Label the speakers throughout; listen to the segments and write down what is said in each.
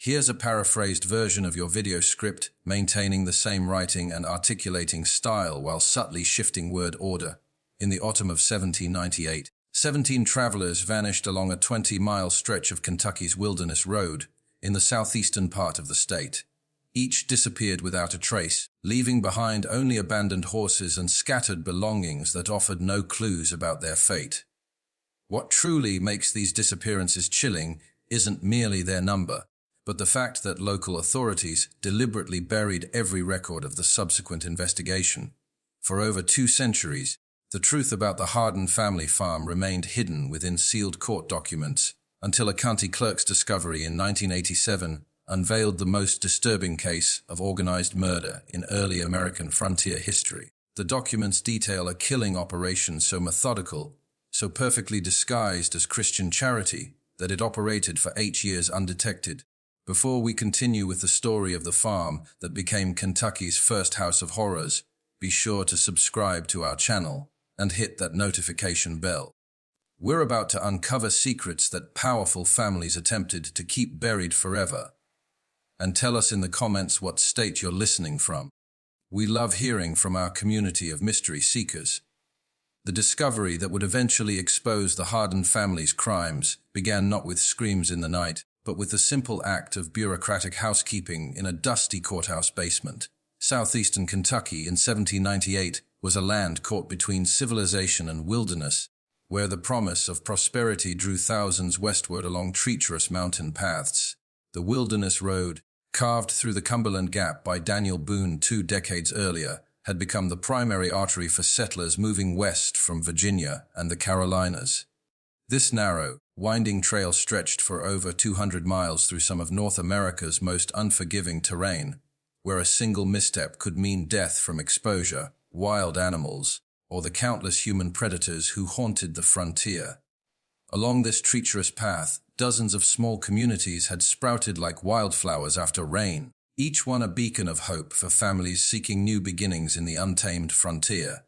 Speaker 1: Here's a paraphrased version of your video script, maintaining the same writing and articulating style while subtly shifting word order. In the autumn of 1798, 17 travelers vanished along a 20-mile stretch of Kentucky's Wilderness Road in the southeastern part of the state. Each disappeared without a trace, leaving behind only abandoned horses and scattered belongings that offered no clues about their fate. What truly makes these disappearances chilling isn't merely their number, but the fact that local authorities deliberately buried every record of the subsequent investigation. For over 2 centuries, the truth about the Hardin family farm remained hidden within sealed court documents until a county clerk's discovery in 1987 unveiled the most disturbing case of organized murder in early American frontier history. The documents detail a killing operation so methodical, so perfectly disguised as Christian charity, that it operated for 8 years undetected. Before we continue with the story of the farm that became Kentucky's first house of horrors, be sure to subscribe to our channel and hit that notification bell. We're about to uncover secrets that powerful families attempted to keep buried forever. And tell us in the comments what state you're listening from. We love hearing from our community of mystery seekers. The discovery that would eventually expose the Hardin family's crimes began not with screams in the night, but with the simple act of bureaucratic housekeeping in a dusty courthouse basement. Southeastern Kentucky in 1798 was a land caught between civilization and wilderness, where the promise of prosperity drew thousands westward along treacherous mountain paths. The Wilderness Road, carved through the Cumberland Gap by Daniel Boone 2 decades earlier, had become the primary artery for settlers moving west from Virginia and the Carolinas. This narrow, winding trail stretched for over 200 miles through some of North America's most unforgiving terrain, where a single misstep could mean death from exposure, wild animals, or the countless human predators who haunted the frontier. Along this treacherous path, dozens of small communities had sprouted like wildflowers after rain, each one a beacon of hope for families seeking new beginnings in the untamed frontier.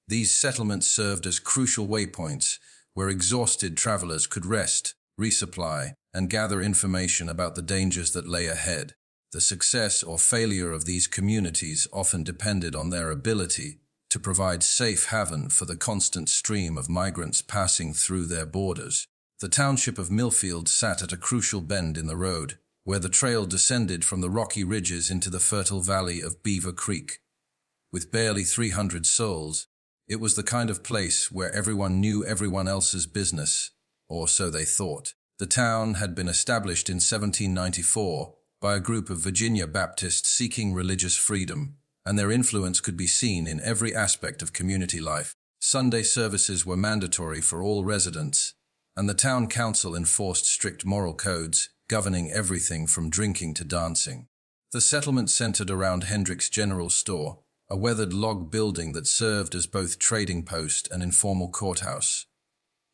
Speaker 1: These settlements served as crucial waypoints where exhausted travelers could rest, resupply, and gather information about the dangers that lay ahead. The success or failure of these communities often depended on their ability to provide safe haven for the constant stream of migrants passing through their borders. The township of Millfield sat at a crucial bend in the road, where the trail descended from the rocky ridges into the fertile valley of Beaver Creek. With barely 300 souls, it was the kind of place where everyone knew everyone else's business, or so they thought. The town had been established in 1794 by a group of Virginia Baptists seeking religious freedom, and their influence could be seen in every aspect of community life. Sunday services were mandatory for all residents, and the town council enforced strict moral codes, governing everything from drinking to dancing. The settlement centered around Hendrick's General Store, a weathered log building that served as both trading post and informal courthouse.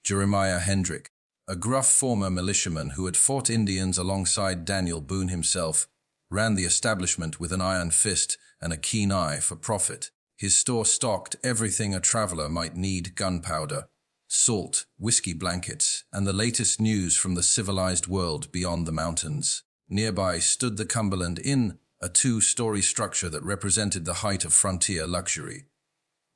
Speaker 1: Jeremiah Hendrick, a gruff former militiaman who had fought Indians alongside Daniel Boone himself, ran the establishment with an iron fist and a keen eye for profit. His store stocked everything a traveler might need: gunpowder, salt, whiskey blankets, and the latest news from the civilized world beyond the mountains. Nearby stood the Cumberland Inn, a 2-story structure that represented the height of frontier luxury.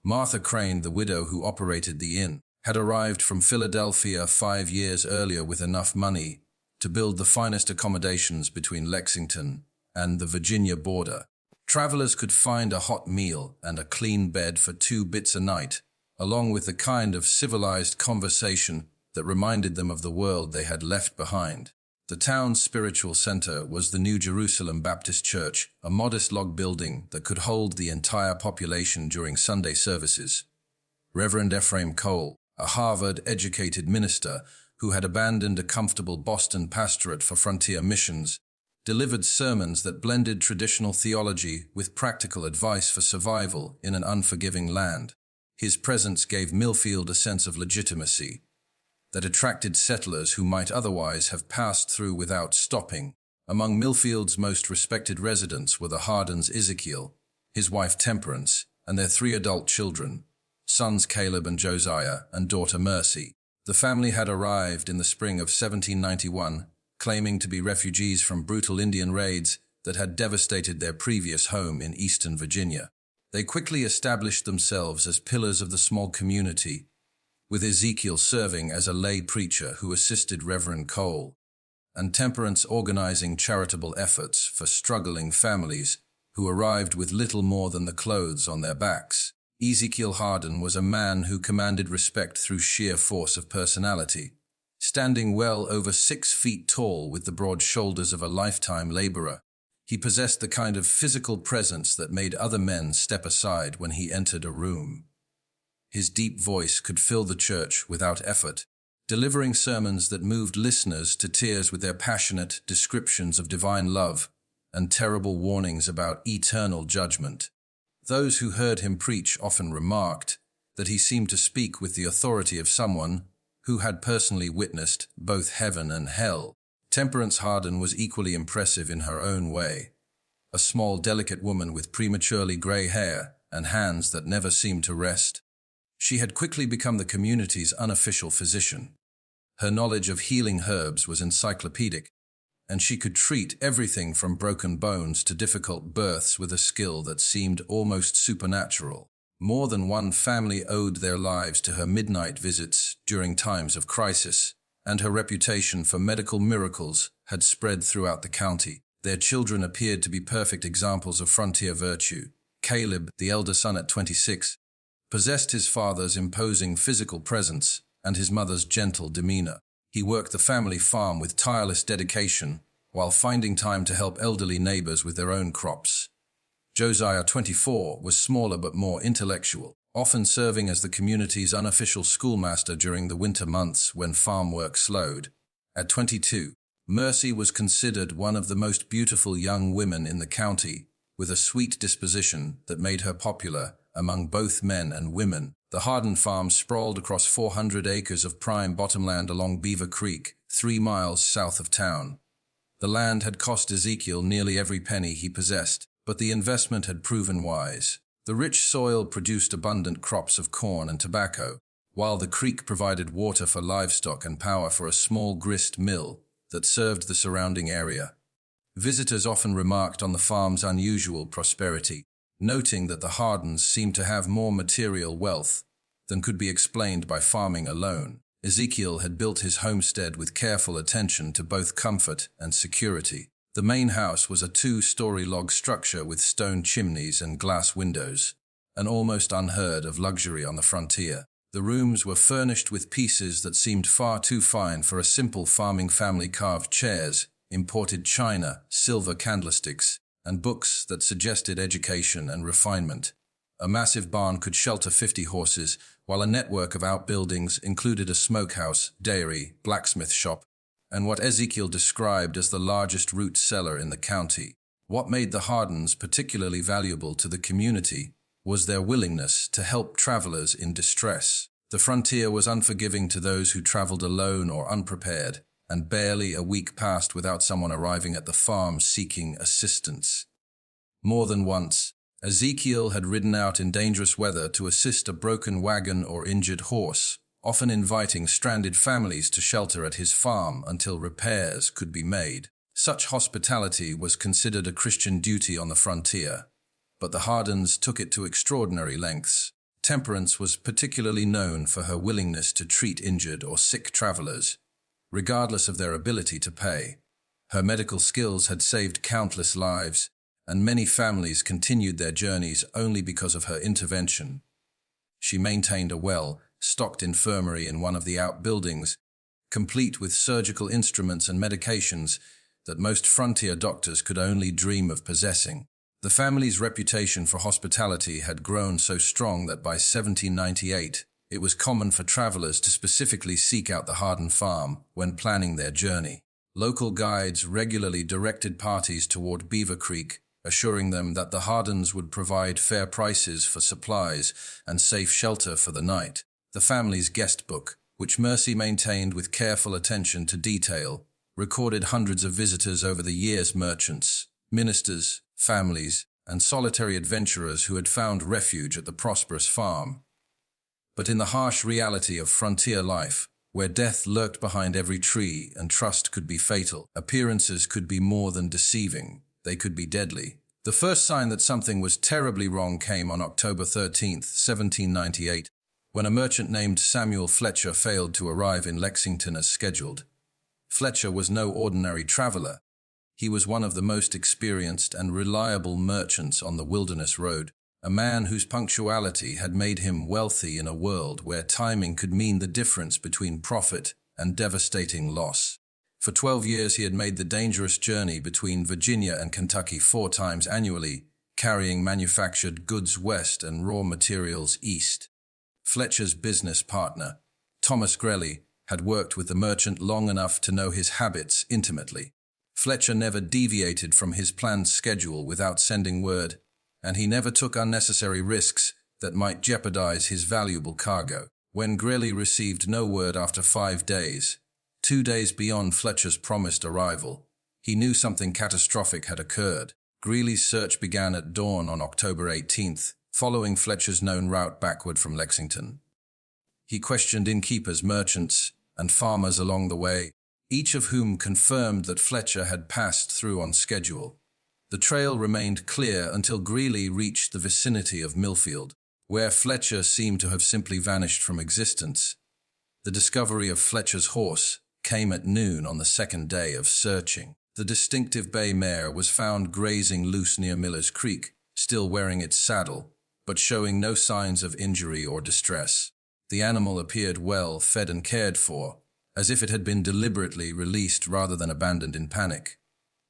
Speaker 1: Martha Crane, the widow who operated the inn, had arrived from Philadelphia 5 years earlier with enough money to build the finest accommodations between Lexington and the Virginia border. Travelers could find a hot meal and a clean bed for 2 bits a night, along with the kind of civilized conversation that reminded them of the world they had left behind. The town's spiritual center was the New Jerusalem Baptist Church, a modest log building that could hold the entire population during Sunday services. Reverend Ephraim Cole, a Harvard-educated minister who had abandoned a comfortable Boston pastorate for frontier missions, delivered sermons that blended traditional theology with practical advice for survival in an unforgiving land. His presence gave Millfield a sense of legitimacy that attracted settlers who might otherwise have passed through without stopping. Among Millfield's most respected residents were the Hardins Ezekiel, his wife Temperance, and their 3 adult children, sons Caleb and Josiah, and daughter Mercy. The family had arrived in the spring of 1791, claiming to be refugees from brutal Indian raids that had devastated their previous home in eastern Virginia. They quickly established themselves as pillars of the small community, with Ezekiel serving as a lay preacher who assisted Reverend Cole, and Temperance organizing charitable efforts for struggling families who arrived with little more than the clothes on their backs. Ezekiel Hardin was a man who commanded respect through sheer force of personality, standing well over 6 feet tall with the broad shoulders of a lifetime laborer. He possessed the kind of physical presence that made other men step aside when he entered a room. His deep voice could fill the church without effort, delivering sermons that moved listeners to tears with their passionate descriptions of divine love and terrible warnings about eternal judgment. Those who heard him preach often remarked that he seemed to speak with the authority of someone who had personally witnessed both heaven and hell. Temperance Hardin was equally impressive in her own way. A small, delicate woman with prematurely gray hair and hands that never seemed to rest. She had quickly become the community's unofficial physician. Her knowledge of healing herbs was encyclopedic, and she could treat everything from broken bones to difficult births with a skill that seemed almost supernatural. More than one family owed their lives to her midnight visits during times of crisis, and her reputation for medical miracles had spread throughout the county. Their children appeared to be perfect examples of frontier virtue. Caleb, the elder son at 26, possessed his father's imposing physical presence and his mother's gentle demeanor. He worked the family farm with tireless dedication while finding time to help elderly neighbors with their own crops. Josiah, 24, was smaller but more intellectual, often serving as the community's unofficial schoolmaster during the winter months when farm work slowed. At 22, Mercy was considered one of the most beautiful young women in the county, with a sweet disposition that made her popular among both men and women. The Hardin farm sprawled across 400 acres of prime bottomland along Beaver Creek, 3 miles south of town. The land had cost Ezekiel nearly every penny he possessed, but the investment had proven wise. The rich soil produced abundant crops of corn and tobacco, while the creek provided water for livestock and power for a small grist mill that served the surrounding area. Visitors often remarked on the farm's unusual prosperity, noting that the Hardins seemed to have more material wealth than could be explained by farming alone. Ezekiel had built his homestead with careful attention to both comfort and security. The main house was a 2-story log structure with stone chimneys and glass windows, an almost unheard of luxury on the frontier. The rooms were furnished with pieces that seemed far too fine for a simple farming family: carved chairs, imported china, silver candlesticks, and books that suggested education and refinement. A massive barn could shelter 50 horses, while a network of outbuildings included a smokehouse, dairy, blacksmith shop, and what Ezekiel described as the largest root cellar in the county. What made the Hardins particularly valuable to the community was their willingness to help travelers in distress. The frontier was unforgiving to those who traveled alone or unprepared, and barely a week passed without someone arriving at the farm seeking assistance. More than once, Ezekiel had ridden out in dangerous weather to assist a broken wagon or injured horse, often inviting stranded families to shelter at his farm until repairs could be made. Such hospitality was considered a Christian duty on the frontier, but the Hardins took it to extraordinary lengths. Temperance was particularly known for her willingness to treat injured or sick travelers, regardless of their ability to pay. Her medical skills had saved countless lives, and many families continued their journeys only because of her intervention. She maintained a well-stocked infirmary in one of the outbuildings, complete with surgical instruments and medications that most frontier doctors could only dream of possessing. The family's reputation for hospitality had grown so strong that by 1798, it was common for travelers to specifically seek out the Hardin farm when planning their journey. Local guides regularly directed parties toward Beaver Creek, assuring them that the Hardins would provide fair prices for supplies and safe shelter for the night. The family's guest book, which Mercy maintained with careful attention to detail, recorded hundreds of visitors over the years: merchants, ministers, families, and solitary adventurers who had found refuge at the prosperous farm. But in the harsh reality of frontier life, where death lurked behind every tree and trust could be fatal. Appearances could be more than deceiving. They could be deadly. The first sign that something was terribly wrong came on October 13th, 1798, when a merchant named Samuel Fletcher failed to arrive in Lexington as scheduled. Fletcher was no ordinary traveler. He was one of the most experienced and reliable merchants on the Wilderness Road, a man whose punctuality had made him wealthy in a world where timing could mean the difference between profit and devastating loss. For 12 years he had made the dangerous journey between Virginia and Kentucky 4 times annually, carrying manufactured goods west and raw materials east. Fletcher's business partner, Thomas Greeley, had worked with the merchant long enough to know his habits intimately. Fletcher never deviated from his planned schedule without sending word, and he never took unnecessary risks that might jeopardize his valuable cargo. When Greeley received no word after 5 days, 2 days beyond Fletcher's promised arrival, he knew something catastrophic had occurred. Greeley's search began at dawn on October 18th, following Fletcher's known route backward from Lexington. He questioned innkeepers, merchants, and farmers along the way, each of whom confirmed that Fletcher had passed through on schedule. The trail remained clear until Greeley reached the vicinity of Millfield, where Fletcher seemed to have simply vanished from existence. The discovery of Fletcher's horse came at noon on the second day of searching. The distinctive bay mare was found grazing loose near Miller's Creek, still wearing its saddle, but showing no signs of injury or distress. The animal appeared well fed and cared for, as if it had been deliberately released rather than abandoned in panic.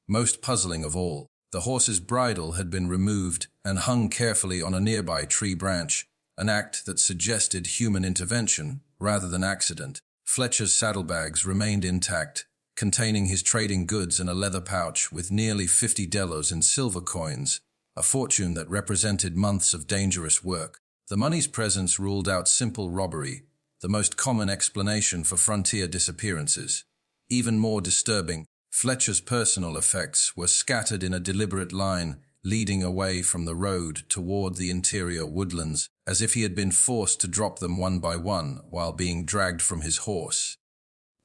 Speaker 1: Most puzzling of all, the horse's bridle had been removed and hung carefully on a nearby tree branch, an act that suggested human intervention rather than accident. Fletcher's saddlebags remained intact, containing his trading goods in a leather pouch with nearly $50 in silver coins, a fortune that represented months of dangerous work. The money's presence ruled out simple robbery, the most common explanation for frontier disappearances. Even more disturbing, Fletcher's personal effects were scattered in a deliberate line, leading away from the road toward the interior woodlands, as if he had been forced to drop them one by one while being dragged from his horse.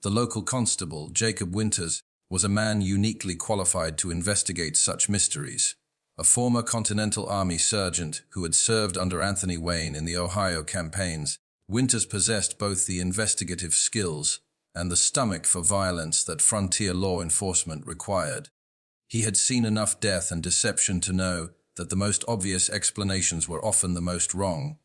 Speaker 1: The local constable, Jacob Winters, was a man uniquely qualified to investigate such mysteries. A former Continental Army sergeant who had served under Anthony Wayne in the Ohio campaigns, Winters possessed both the investigative skills and the stomach for violence that frontier law enforcement required. He had seen enough death and deception to know that the most obvious explanations were often the most wrong,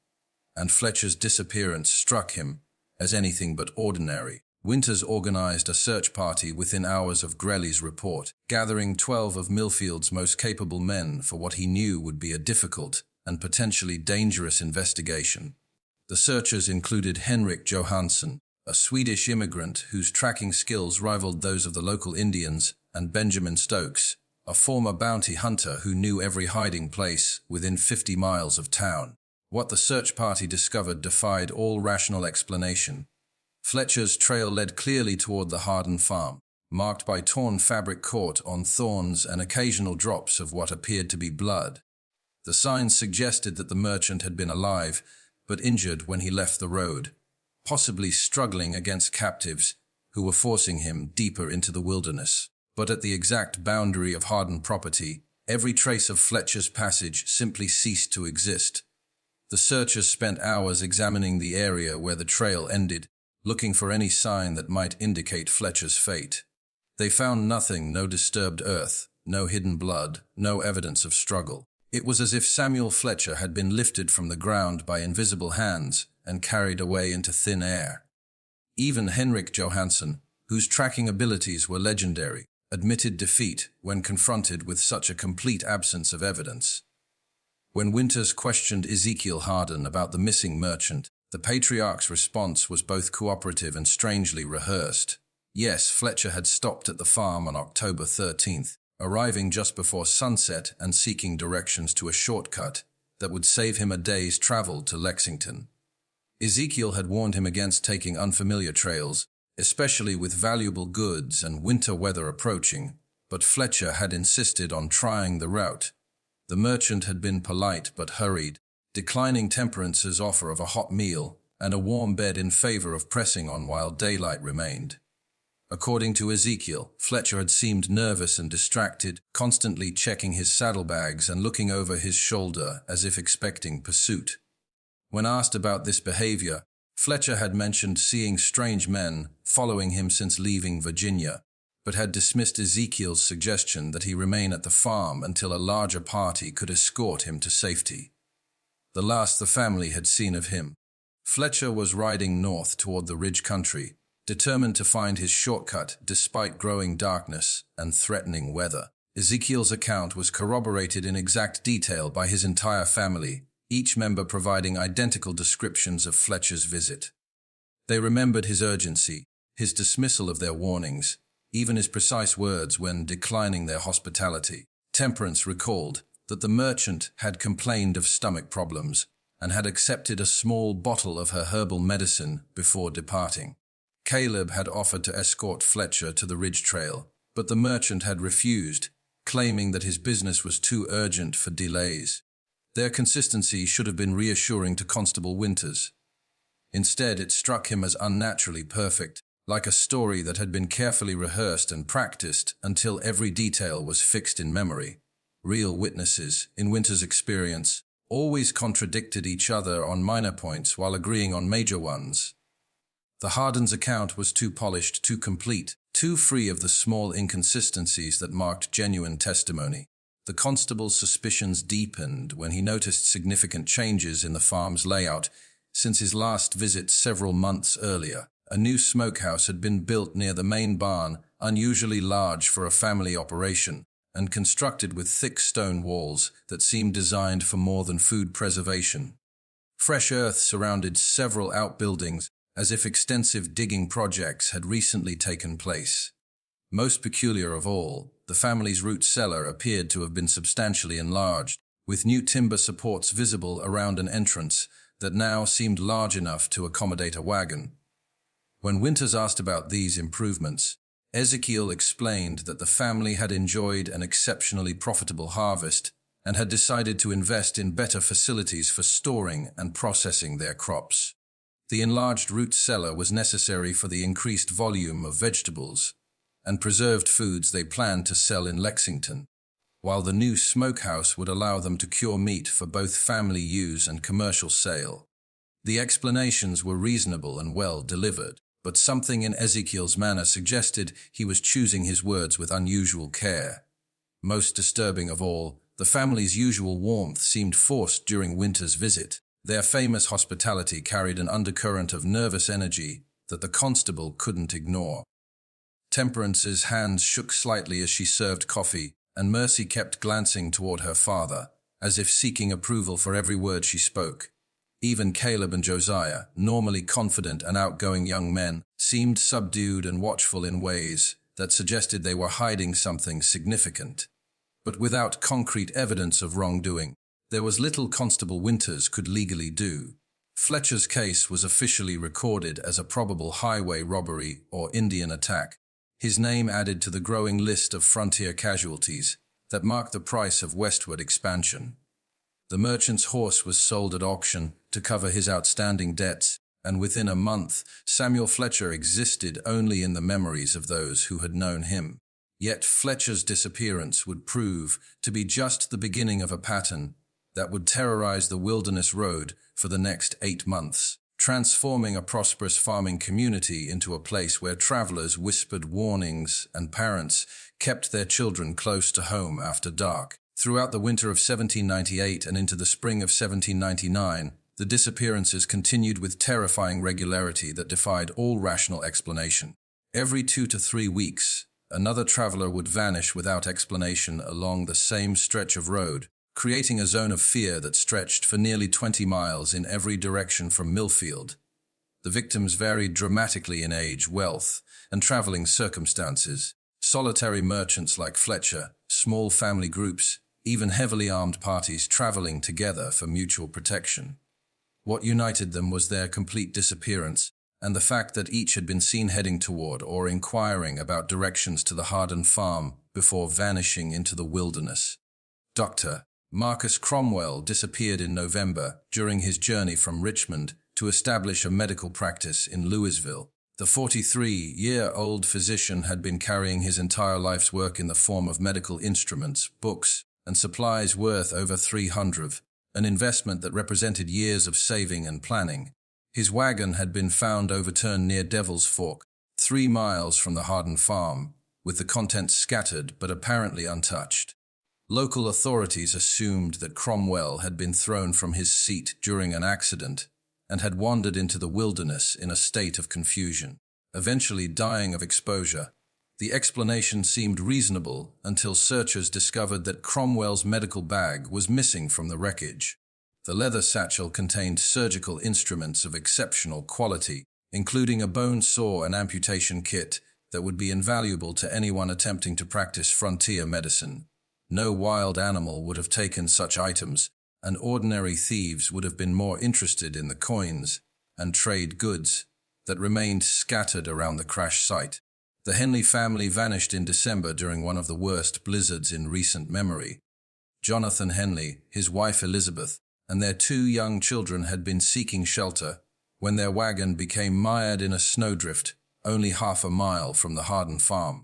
Speaker 1: and Fletcher's disappearance struck him as anything but ordinary. Winters organized a search party within hours of Greeley's report, gathering 12 of Millfield's most capable men for what he knew would be a difficult and potentially dangerous investigation. The searchers included Henrik Johansson, a Swedish immigrant whose tracking skills rivaled those of the local Indians, and Benjamin Stokes, a former bounty hunter who knew every hiding place within 50 miles of town. What the search party discovered defied all rational explanation. Fletcher's trail led clearly toward the Hardin farm, marked by torn fabric caught on thorns and occasional drops of what appeared to be blood. The signs suggested that the merchant had been alive, but injured when he left the road, possibly struggling against captives who were forcing him deeper into the wilderness. But at the exact boundary of Hardin property, every trace of Fletcher's passage simply ceased to exist. The searchers spent hours examining the area where the trail ended, looking for any sign that might indicate Fletcher's fate. They found nothing, no disturbed earth, no hidden blood, no evidence of struggle. It was as if Samuel Fletcher had been lifted from the ground by invisible hands and carried away into thin air. Even Henrik Johansson, whose tracking abilities were legendary, admitted defeat when confronted with such a complete absence of evidence. When Winters questioned Ezekiel Hardin about the missing merchant, the patriarch's response was both cooperative and strangely rehearsed. Yes, Fletcher had stopped at the farm on October 13th, arriving just before sunset and seeking directions to a shortcut that would save him a day's travel to Lexington. Ezekiel had warned him against taking unfamiliar trails, especially with valuable goods and winter weather approaching, but Fletcher had insisted on trying the route. The merchant had been polite but hurried, declining Temperance's offer of a hot meal and a warm bed in favor of pressing on while daylight remained. According to Ezekiel, Fletcher had seemed nervous and distracted, constantly checking his saddlebags and looking over his shoulder as if expecting pursuit. When asked about this behavior, Fletcher had mentioned seeing strange men following him since leaving Virginia, but had dismissed Ezekiel's suggestion that he remain at the farm until a larger party could escort him to safety. The last the family had seen of him, Fletcher was riding north toward the ridge country, determined to find his shortcut despite growing darkness and threatening weather. Ezekiel's account was corroborated in exact detail by his entire family, each member providing identical descriptions of Fletcher's visit. They remembered his urgency, his dismissal of their warnings, even his precise words when declining their hospitality. Temperance recalled that the merchant had complained of stomach problems and had accepted a small bottle of her herbal medicine before departing. Caleb had offered to escort Fletcher to the ridge trail, but the merchant had refused, claiming that his business was too urgent for delays. Their consistency should have been reassuring to Constable Winters. Instead, it struck him as unnaturally perfect, like a story that had been carefully rehearsed and practiced until every detail was fixed in memory. Real witnesses, in Winters' experience, always contradicted each other on minor points while agreeing on major ones. The Hardin's account was too polished, too complete, too free of the small inconsistencies that marked genuine testimony. The constable's suspicions deepened when he noticed significant changes in the farm's layout since his last visit several months earlier. A new smokehouse had been built near the main barn, unusually large for a family operation, and constructed with thick stone walls that seemed designed for more than food preservation. Fresh earth surrounded several outbuildings, as if extensive digging projects had recently taken place. Most peculiar of all, the family's root cellar appeared to have been substantially enlarged, with new timber supports visible around an entrance that now seemed large enough to accommodate a wagon. When Winters asked about these improvements, Ezekiel explained that the family had enjoyed an exceptionally profitable harvest and had decided to invest in better facilities for storing and processing their crops. The enlarged root cellar was necessary for the increased volume of vegetables and preserved foods they planned to sell in Lexington, while the new smokehouse would allow them to cure meat for both family use and commercial sale. The explanations were reasonable and well delivered, but something in Ezekiel's manner suggested he was choosing his words with unusual care. Most disturbing of all, the family's usual warmth seemed forced during Winter's visit. Their famous hospitality carried an undercurrent of nervous energy that the constable couldn't ignore. Temperance's hands shook slightly as she served coffee, and Mercy kept glancing toward her father, as if seeking approval for every word she spoke. Even Caleb and Josiah, normally confident and outgoing young men, seemed subdued and watchful in ways that suggested they were hiding something significant. But without concrete evidence of wrongdoing, there was little Constable Winters could legally do. Fletcher's case was officially recorded as a probable highway robbery or Indian attack, his name added to the growing list of frontier casualties that marked the price of westward expansion. The merchant's horse was sold at auction to cover his outstanding debts, and within a month, Samuel Fletcher existed only in the memories of those who had known him. Yet Fletcher's disappearance would prove to be just the beginning of a pattern that would terrorize the Wilderness Road for the next 8 months, transforming a prosperous farming community into a place where travelers whispered warnings and parents kept their children close to home after dark. Throughout the winter of 1798 and into the spring of 1799, the disappearances continued with terrifying regularity that defied all rational explanation. Every 2 to 3 weeks, another traveler would vanish without explanation along the same stretch of road, creating a zone of fear that stretched for nearly 20 miles in every direction from Millfield. The victims varied dramatically in age, wealth, and traveling circumstances. Solitary merchants like Fletcher, small family groups, even heavily armed parties traveling together for mutual protection. What united them was their complete disappearance, and the fact that each had been seen heading toward or inquiring about directions to the Hardin farm before vanishing into the wilderness. Dr. Marcus Cromwell disappeared in November during his journey from Richmond to to establish a medical practice in Louisville. The 43-year-old physician had been carrying his entire life's work in the form of medical instruments, books, and supplies worth over $300, an investment that represented years of saving and planning. His wagon had been found overturned near Devil's Fork, 3 miles from the Hardin farm, with the contents scattered but apparently untouched. Local authorities assumed that Cromwell had been thrown from his seat during an accident and had wandered into the wilderness in a state of confusion, eventually dying of exposure. The explanation seemed reasonable until searchers discovered that Cromwell's medical bag was missing from the wreckage. The leather satchel contained surgical instruments of exceptional quality, including a bone saw and amputation kit that would be invaluable to anyone attempting to practice frontier medicine. No wild animal would have taken such items, and ordinary thieves would have been more interested in the coins and trade goods that remained scattered around the crash site. The Henley family vanished in December during one of the worst blizzards in recent memory. Jonathan Henley, his wife Elizabeth, and their 2 young children had been seeking shelter when their wagon became mired in a snowdrift only half a mile from the Hardin farm.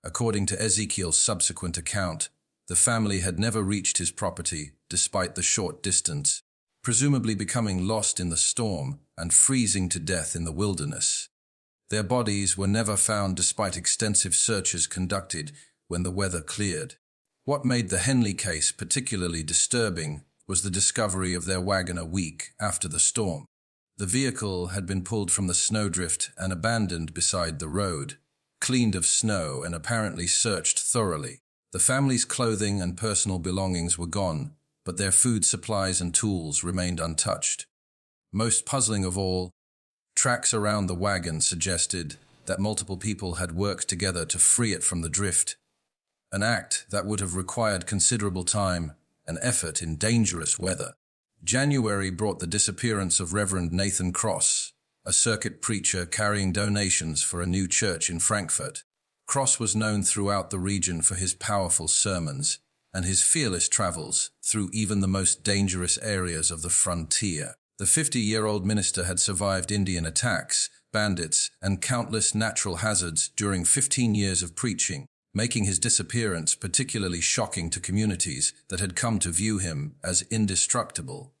Speaker 1: According to Ezekiel's subsequent account, the family had never reached his property despite the short distance, presumably becoming lost in the storm and freezing to death in the wilderness. Their bodies were never found despite extensive searches conducted when the weather cleared. What made the Henley case particularly disturbing was the discovery of their wagon a week after the storm. The vehicle had been pulled from the snowdrift and abandoned beside the road, cleaned of snow and apparently searched thoroughly. The family's clothing and personal belongings were gone, but their food supplies and tools remained untouched. Most puzzling of all, tracks around the wagon suggested that multiple people had worked together to free it from the drift, an act that would have required considerable time and effort in dangerous weather. January brought the disappearance of Reverend Nathan Cross, a circuit preacher carrying donations for a new church in Frankfurt. Cross was known throughout the region for his powerful sermons and his fearless travels through even the most dangerous areas of the frontier. The 50-year-old minister had survived Indian attacks, bandits, and countless natural hazards during 15 years of preaching, making his disappearance particularly shocking to communities that had come to view him as indestructible.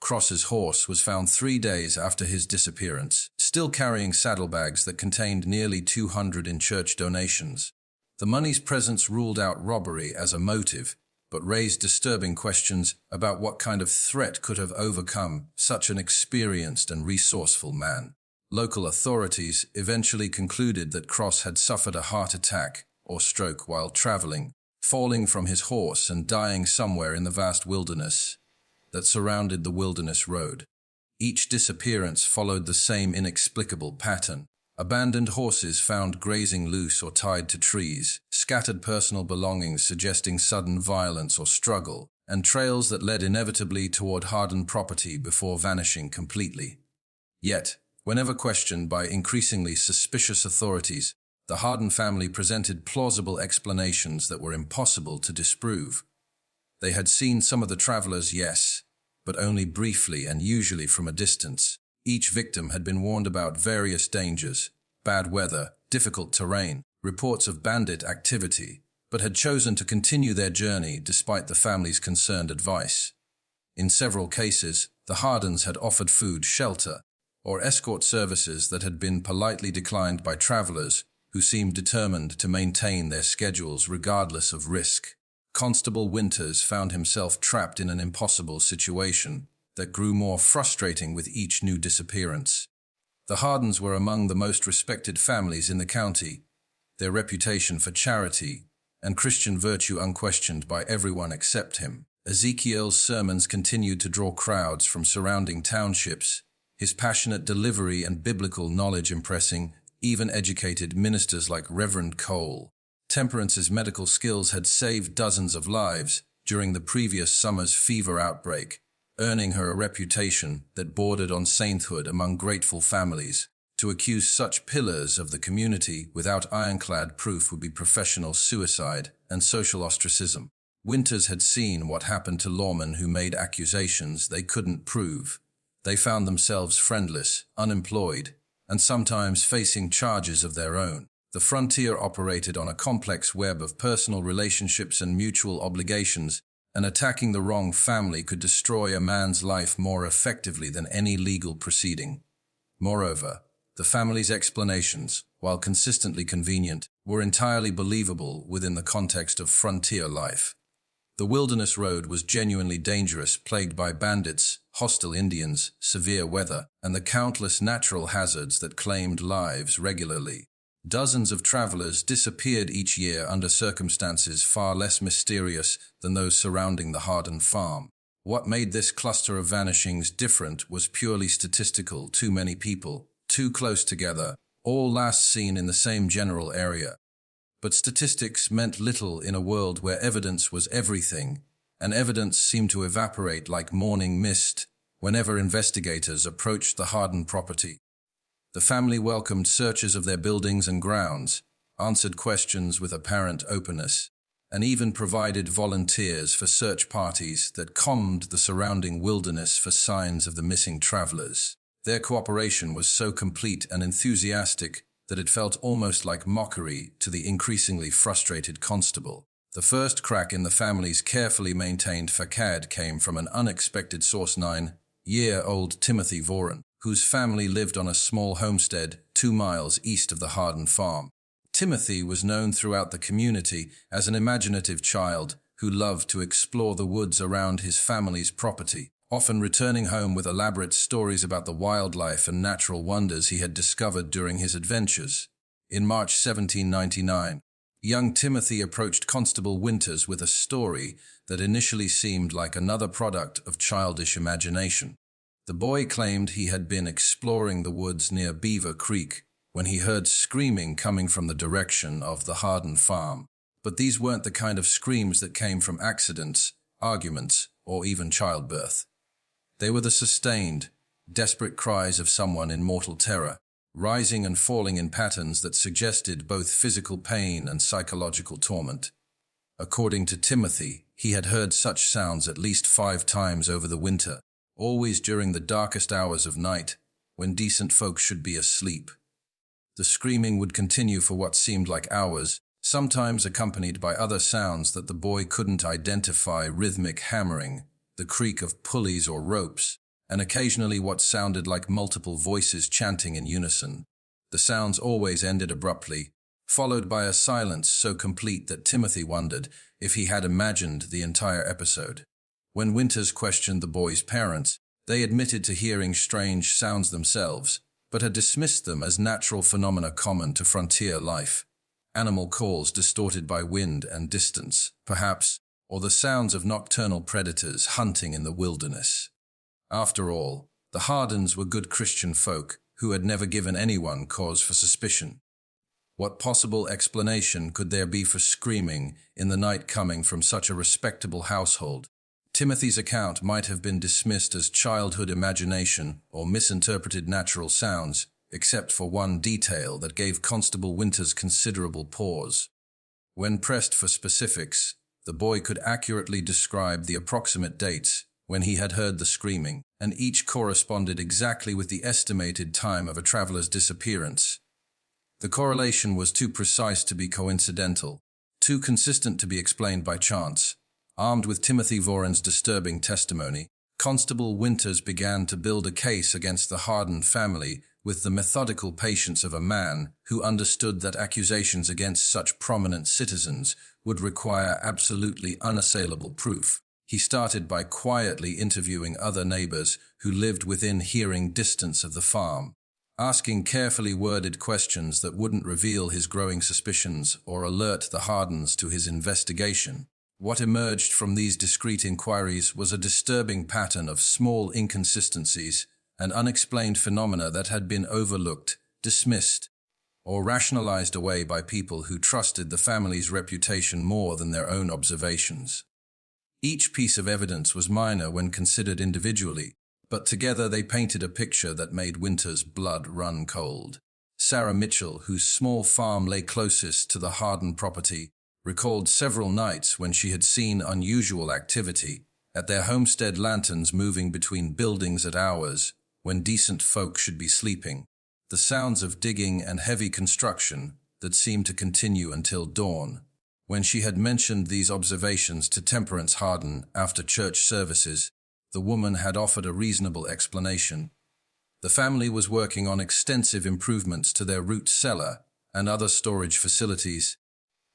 Speaker 1: Cross's horse was found 3 days after his disappearance, still carrying saddlebags that contained nearly 200 in church donations. The money's presence ruled out robbery as a motive, but raised disturbing questions about what kind of threat could have overcome such an experienced and resourceful man. Local authorities eventually concluded that Cross had suffered a heart attack or stroke while traveling, falling from his horse and dying somewhere in the vast wilderness that surrounded the Wilderness Road. Each disappearance followed the same inexplicable pattern. Abandoned horses found grazing loose or tied to trees, scattered personal belongings suggesting sudden violence or struggle, and trails that led inevitably toward Hardin property before vanishing completely. Yet, whenever questioned by increasingly suspicious authorities, the Hardin family presented plausible explanations that were impossible to disprove. They had seen some of the travelers, yes, but only briefly and usually from a distance. Each victim had been warned about various dangers, bad weather, difficult terrain, reports of bandit activity, but had chosen to continue their journey despite the family's concerned advice. In several cases, the Hardins had offered food, shelter, or escort services that had been politely declined by travelers who seemed determined to maintain their schedules regardless of risk. Constable Winters found himself trapped in an impossible situation that grew more frustrating with each new disappearance. The Hardins were among the most respected families in the county, their reputation for charity and Christian virtue unquestioned by everyone except him. Ezekiel's sermons continued to draw crowds from surrounding townships, his passionate delivery and biblical knowledge impressing even educated ministers like Reverend Cole. Temperance's medical skills had saved dozens of lives during the previous summer's fever outbreak, earning her a reputation that bordered on sainthood among grateful families. To accuse such pillars of the community without ironclad proof would be professional suicide and social ostracism. Winters had seen what happened to lawmen who made accusations they couldn't prove. They found themselves friendless, unemployed, and sometimes facing charges of their own. The frontier operated on a complex web of personal relationships and mutual obligations, and attacking the wrong family could destroy a man's life more effectively than any legal proceeding. Moreover, the family's explanations, while consistently convenient, were entirely believable within the context of frontier life. The wilderness road was genuinely dangerous, plagued by bandits, hostile Indians, severe weather, and the countless natural hazards that claimed lives regularly. Dozens of travelers disappeared each year under circumstances far less mysterious than those surrounding the Hardin farm. What made this cluster of vanishings different was purely statistical. Too many people, too close together, all last seen in the same general area. But statistics meant little in a world where evidence was everything, and evidence seemed to evaporate like morning mist whenever investigators approached the Hardin property. The family welcomed searches of their buildings and grounds, answered questions with apparent openness, and even provided volunteers for search parties that combed the surrounding wilderness for signs of the missing travelers. Their cooperation was so complete and enthusiastic that it felt almost like mockery to the increasingly frustrated constable. The first crack in the family's carefully maintained facade came from an unexpected source: 9-year-old Timothy Voren, whose family lived on a small homestead 2 miles east of the Hardin farm. Timothy was known throughout the community as an imaginative child who loved to explore the woods around his family's property, often returning home with elaborate stories about the wildlife and natural wonders he had discovered during his adventures. In March 1799, young Timothy approached Constable Winters with a story that initially seemed like another product of childish imagination. The boy claimed he had been exploring the woods near Beaver Creek when he heard screaming coming from the direction of the Hardin farm. But these weren't the kind of screams that came from accidents, arguments, or even childbirth. They were the sustained, desperate cries of someone in mortal terror, rising and falling in patterns that suggested both physical pain and psychological torment. According to Timothy, he had heard such sounds at least 5 times over the winter, always during the darkest hours of night, when decent folk should be asleep. The screaming would continue for what seemed like hours, sometimes accompanied by other sounds that the boy couldn't identify: rhythmic hammering, the creak of pulleys or ropes, and occasionally what sounded like multiple voices chanting in unison. The sounds always ended abruptly, followed by a silence so complete that Timothy wondered if he had imagined the entire episode. When Winters questioned the boy's parents, they admitted to hearing strange sounds themselves, but had dismissed them as natural phenomena common to frontier life. Animal calls distorted by wind and distance, perhaps, or the sounds of nocturnal predators hunting in the wilderness. After all, the Hardins were good Christian folk who had never given anyone cause for suspicion. What possible explanation could there be for screaming in the night coming from such a respectable household? Timothy's account might have been dismissed as childhood imagination or misinterpreted natural sounds, except for one detail that gave Constable Winters considerable pause. When pressed for specifics, the boy could accurately describe the approximate dates when he had heard the screaming, and each corresponded exactly with the estimated time of a traveler's disappearance. The correlation was too precise to be coincidental, too consistent to be explained by chance. Armed with Timothy Voren's disturbing testimony, Constable Winters began to build a case against the Hardin family with the methodical patience of a man who understood that accusations against such prominent citizens would require absolutely unassailable proof. He started by quietly interviewing other neighbors who lived within hearing distance of the farm, asking carefully worded questions that wouldn't reveal his growing suspicions or alert the Hardins to his investigation. What emerged from these discreet inquiries was a disturbing pattern of small inconsistencies and unexplained phenomena that had been overlooked, dismissed, or rationalized away by people who trusted the family's reputation more than their own observations. Each piece of evidence was minor when considered individually, but together they painted a picture that made Winters' blood run cold. Sarah Mitchell, whose small farm lay closest to the Hardin property, recalled several nights when she had seen unusual activity, at their homestead lanterns moving between buildings at hours when decent folk should be sleeping, the sounds of digging and heavy construction that seemed to continue until dawn. When she had mentioned these observations to Temperance Hardin after church services, the woman had offered a reasonable explanation. The family was working on extensive improvements to their root cellar and other storage facilities,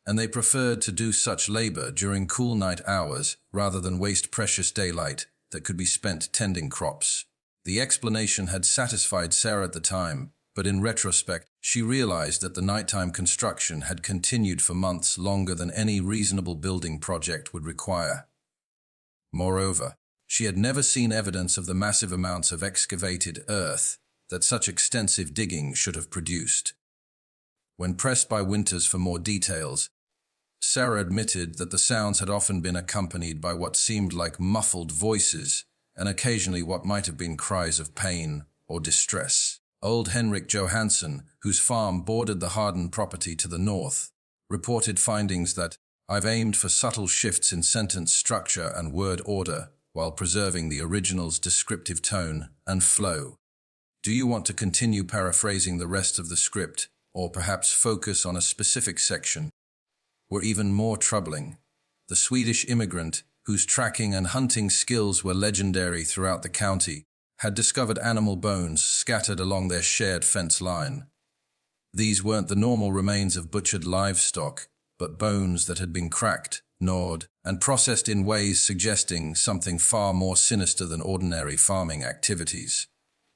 Speaker 1: and they preferred to do such labor during cool night hours rather than waste precious daylight that could be spent tending crops. The explanation had satisfied Sarah at the time, but in retrospect, she realized that the nighttime construction had continued for months longer than any reasonable building project would require. Moreover, she had never seen evidence of the massive amounts of excavated earth that such extensive digging should have produced. When pressed by Winters for more details, Sarah admitted that the sounds had often been accompanied by what seemed like muffled voices and occasionally what might have been cries of pain or distress. Old Henrik Johansson, whose farm bordered the Hardin property to the north, reported findings that I've aimed for subtle shifts in sentence structure and word order while preserving the original's descriptive tone and flow. Do you want to continue paraphrasing the rest of the script, or perhaps focus on a specific section? Were even more troubling. The Swedish immigrant, whose tracking and hunting skills were legendary throughout the county, had discovered animal bones scattered along their shared fence line. These weren't the normal remains of butchered livestock, but bones that had been cracked, gnawed, and processed in ways suggesting something far more sinister than ordinary farming activities.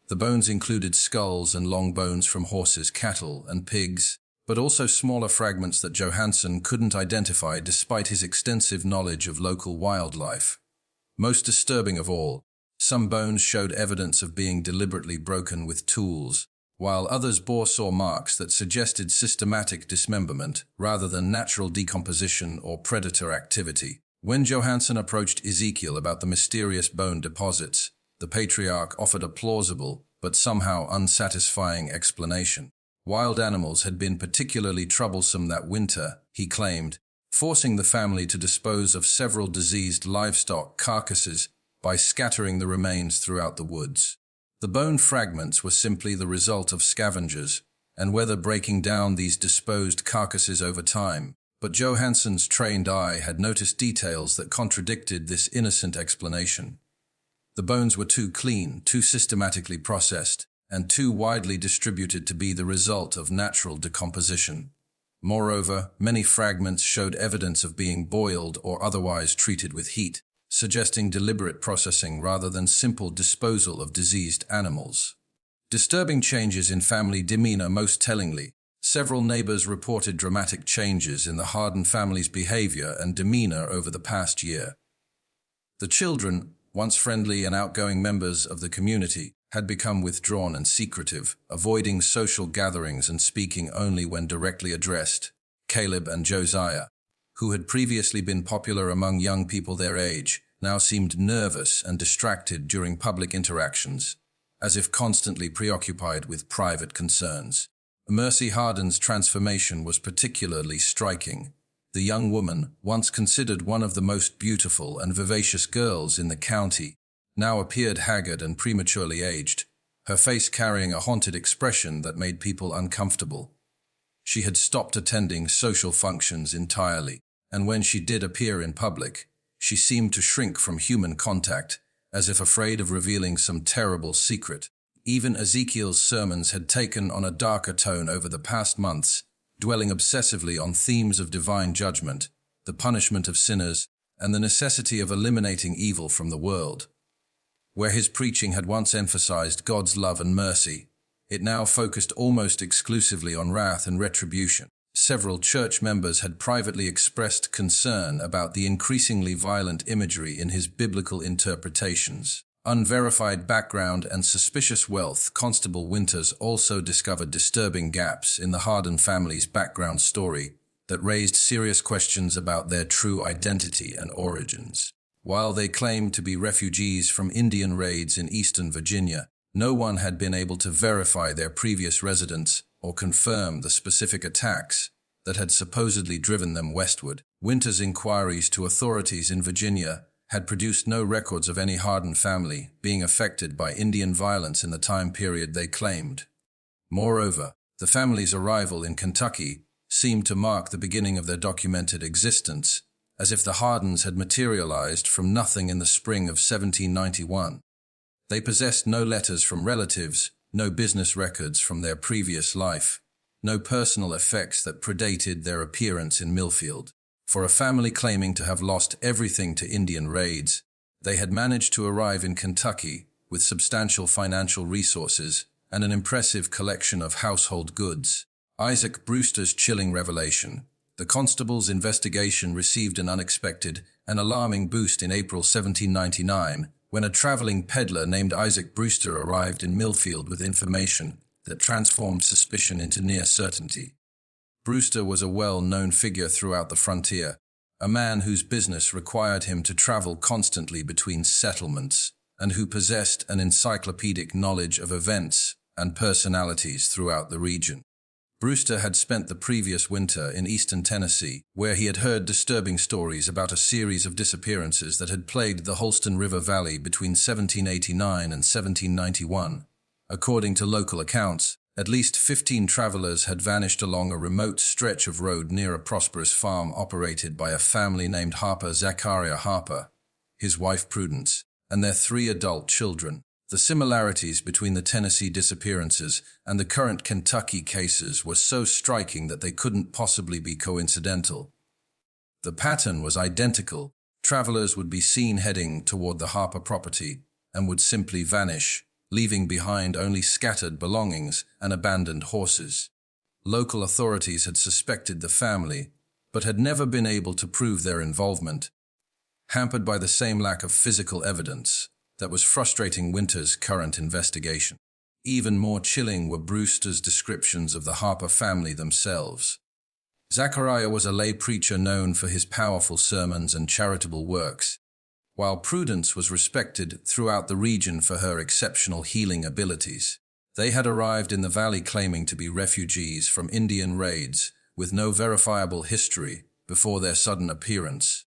Speaker 1: The bones included skulls and long bones from horses, cattle, and pigs, but also smaller fragments that Johansson couldn't identify despite his extensive knowledge of local wildlife. Most disturbing of all, some bones showed evidence of being deliberately broken with tools, while others bore saw marks that suggested systematic dismemberment rather than natural decomposition or predator activity. When Johansson approached Ezekiel about the mysterious bone deposits, the patriarch offered a plausible but somehow unsatisfying explanation. Wild animals had been particularly troublesome that winter, he claimed, forcing the family to dispose of several diseased livestock carcasses by scattering the remains throughout the woods. The bone fragments were simply the result of scavengers, and whether breaking down these disposed carcasses over time, but Johansson's trained eye had noticed details that contradicted this innocent explanation. The bones were too clean, too systematically processed, and too widely distributed to be the result of natural decomposition. Moreover, many fragments showed evidence of being boiled or otherwise treated with heat, suggesting deliberate processing rather than simple disposal of diseased animals. Disturbing changes in family demeanor. Most tellingly, several neighbors reported dramatic changes in the Hardin family's behavior and demeanor over the past year. The children, once friendly and outgoing members of the community, had become withdrawn and secretive, avoiding social gatherings and speaking only when directly addressed. Caleb and Josiah, who had previously been popular among young people their age, now seemed nervous and distracted during public interactions, as if constantly preoccupied with private concerns. Mercy Hardin's transformation was particularly striking. The young woman, once considered one of the most beautiful and vivacious girls in the county, now appeared haggard and prematurely aged, her face carrying a haunted expression that made people uncomfortable. She had stopped attending social functions entirely, and when she did appear in public, she seemed to shrink from human contact, as if afraid of revealing some terrible secret. Even Ezekiel's sermons had taken on a darker tone over the past months, dwelling obsessively on themes of divine judgment, the punishment of sinners, and the necessity of eliminating evil from the world. Where his preaching had once emphasized God's love and mercy, it now focused almost exclusively on wrath and retribution. Several church members had privately expressed concern about the increasingly violent imagery in his biblical interpretations. Unverified background and suspicious wealth. Constable Winters also discovered disturbing gaps in the Hardin family's background story that raised serious questions about their true identity and origins. While they claimed to be refugees from Indian raids in eastern Virginia, no one had been able to verify their previous residence or confirm the specific attacks that had supposedly driven them westward. Winters' inquiries to authorities in Virginia had produced no records of any Hardin family being affected by Indian violence in the time period they claimed. Moreover, the family's arrival in Kentucky seemed to mark the beginning of their documented existence, as if the Hardins had materialized from nothing in the spring of 1791. They possessed no letters from relatives, no business records from their previous life, no personal effects that predated their appearance in Millfield. For a family claiming to have lost everything to Indian raids, they had managed to arrive in Kentucky with substantial financial resources and an impressive collection of household goods. Isaac Brewster's chilling revelation. The constable's investigation received an unexpected and alarming boost in April 1799 when a traveling peddler named Isaac Brewster arrived in Millfield with information that transformed suspicion into near certainty. Brewster was a well-known figure throughout the frontier, a man whose business required him to travel constantly between settlements and who possessed an encyclopedic knowledge of events and personalities throughout the region. Brewster had spent the previous winter in eastern Tennessee, where he had heard disturbing stories about a series of disappearances that had plagued the Holston River Valley between 1789 and 1791. According to local accounts, at least 15 travelers had vanished along a remote stretch of road near a prosperous farm operated by a family named Zachariah Harper, his wife Prudence, and their 3 adult children. The similarities between the Tennessee disappearances and the current Kentucky cases were so striking that they couldn't possibly be coincidental. The pattern was identical. Travelers would be seen heading toward the Harper property and would simply vanish, leaving behind only scattered belongings and abandoned horses. Local authorities had suspected the family, but had never been able to prove their involvement, hampered by the same lack of physical evidence that was frustrating Winter's current investigation. Even more chilling were Brewster's descriptions of the Harper family themselves. Zachariah was a lay preacher known for his powerful sermons and charitable works, while Prudence was respected throughout the region for her exceptional healing abilities. They had arrived in the valley claiming to be refugees from Indian raids with no verifiable history before their sudden appearance.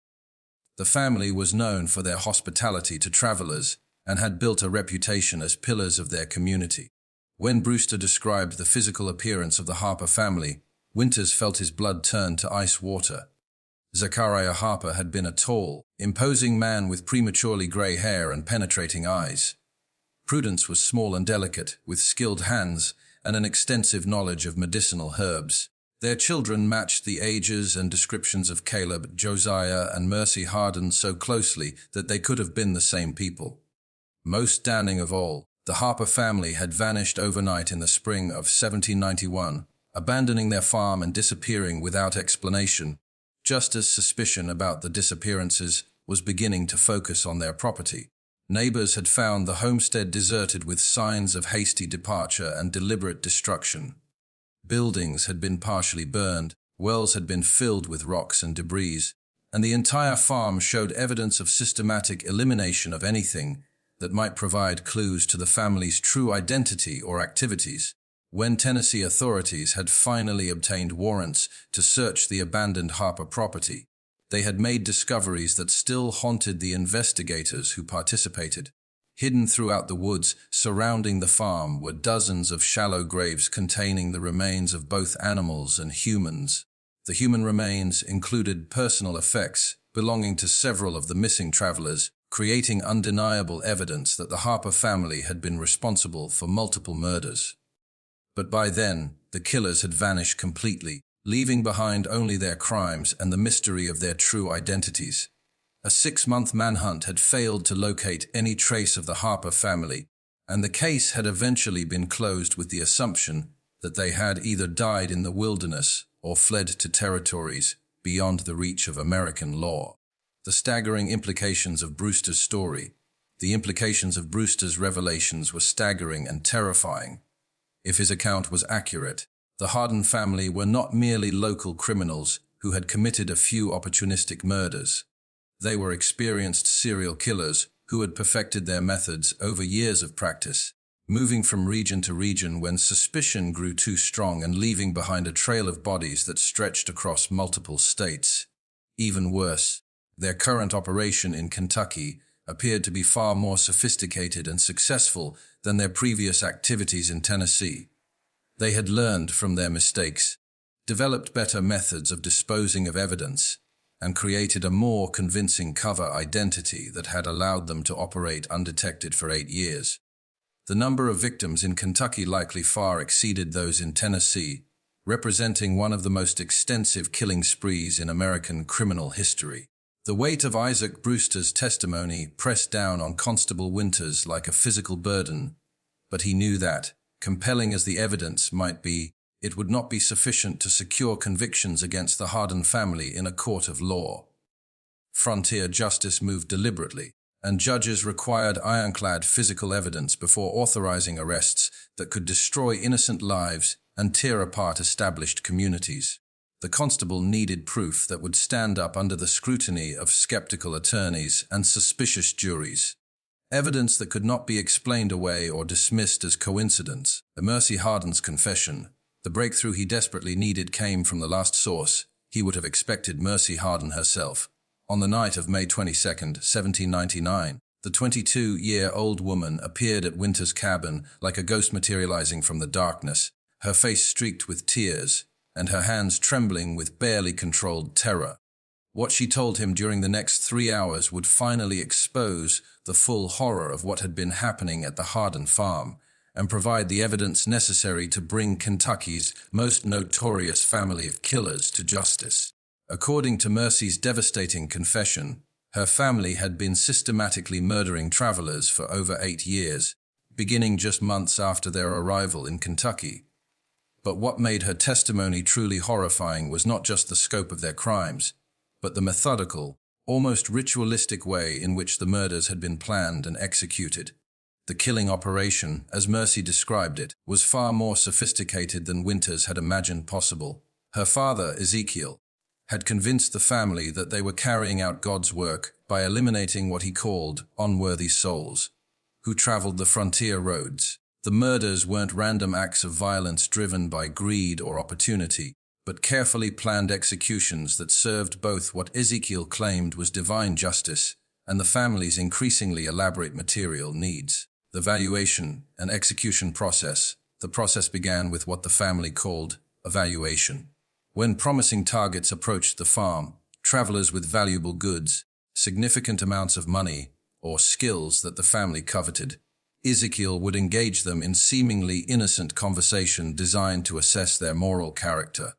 Speaker 1: The family was known for their hospitality to travelers and had built a reputation as pillars of their community. When Brewster described the physical appearance of the Harper family, Winters felt his blood turn to ice water. Zachariah Harper had been a tall, imposing man with prematurely gray hair and penetrating eyes. Prudence was small and delicate, with skilled hands and an extensive knowledge of medicinal herbs. Their children matched the ages and descriptions of Caleb, Josiah, and Mercy Hardin so closely that they could have been the same people. Most damning of all, the Harper family had vanished overnight in the spring of 1791, abandoning their farm and disappearing without explanation, just as suspicion about the disappearances was beginning to focus on their property. Neighbors had found the homestead deserted with signs of hasty departure and deliberate destruction. Buildings had been partially burned, wells had been filled with rocks and debris, and the entire farm showed evidence of systematic elimination of anything that might provide clues to the family's true identity or activities. When Tennessee authorities had finally obtained warrants to search the abandoned Harper property, they had made discoveries that still haunted the investigators who participated. Hidden throughout the woods surrounding the farm were dozens of shallow graves containing the remains of both animals and humans. The human remains included personal effects belonging to several of the missing travelers, creating undeniable evidence that the Harper family had been responsible for multiple murders. But by then, the killers had vanished completely, leaving behind only their crimes and the mystery of their true identities. A 6-month manhunt had failed to locate any trace of the Harper family, and the case had eventually been closed with the assumption that they had either died in the wilderness or fled to territories beyond the reach of American law. The staggering implications of Brewster's story. The implications of Brewster's revelations were staggering and terrifying. If his account was accurate, the Hardin family were not merely local criminals who had committed a few opportunistic murders. They were experienced serial killers who had perfected their methods over years of practice, moving from region to region when suspicion grew too strong and leaving behind a trail of bodies that stretched across multiple states. Even worse, Their current operation in Kentucky appeared to be far more sophisticated and successful than their previous activities in Tennessee. They had learned from their mistakes, developed better methods of disposing of evidence, and created a more convincing cover identity that had allowed them to operate undetected for 8 years. The number of victims in Kentucky likely far exceeded those in Tennessee, representing one of the most extensive killing sprees in American criminal history. The weight of Isaac Brewster's testimony pressed down on Constable Winters like a physical burden, but he knew that, compelling as the evidence might be, it would not be sufficient to secure convictions against the Hardin family in a court of law. Frontier justice moved deliberately, and judges required ironclad physical evidence before authorizing arrests that could destroy innocent lives and tear apart established communities. The constable needed proof that would stand up under the scrutiny of skeptical attorneys and suspicious juries. Evidence that could not be explained away or dismissed as coincidence. Mercy Hardin's confession, the breakthrough he desperately needed, came from the last source. He would have expected Mercy Hardin herself. On the night of May 22, 1799, the 22-year-old woman appeared at Winter's cabin like a ghost materializing from the darkness, her face streaked with tears, and her hands trembling with barely controlled terror. What she told him during the next 3 hours would finally expose the full horror of what had been happening at the Hardin farm, and provide the evidence necessary to bring Kentucky's most notorious family of killers to justice. According to Mercy's devastating confession, her family had been systematically murdering travelers for over 8 years, beginning just months after their arrival in Kentucky. But what made her testimony truly horrifying was not just the scope of their crimes, but the methodical, almost ritualistic way in which the murders had been planned and executed. The killing operation, as Mercy described it, was far more sophisticated than Winters had imagined possible. Her father, Ezekiel, had convinced the family that they were carrying out God's work by eliminating what he called unworthy souls, who traveled the frontier roads. The murders weren't random acts of violence driven by greed or opportunity, but carefully planned executions that served both what Ezekiel claimed was divine justice and the family's increasingly elaborate material needs. The valuation and execution process. The process began with what the family called evaluation. When promising targets approached the farm, travelers with valuable goods, significant amounts of money, or skills that the family coveted, Ezekiel would engage them in seemingly innocent conversation designed to assess their moral character.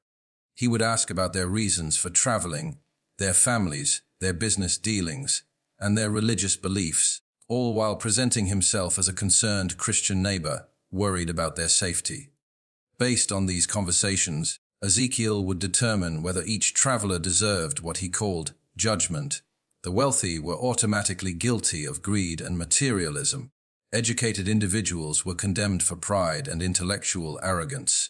Speaker 1: He would ask about their reasons for traveling, their families, their business dealings, and their religious beliefs, all while presenting himself as a concerned Christian neighbor, worried about their safety. Based on these conversations, Ezekiel would determine whether each traveler deserved what he called judgment. The wealthy were automatically guilty of greed and materialism. Educated individuals were condemned for pride and intellectual arrogance.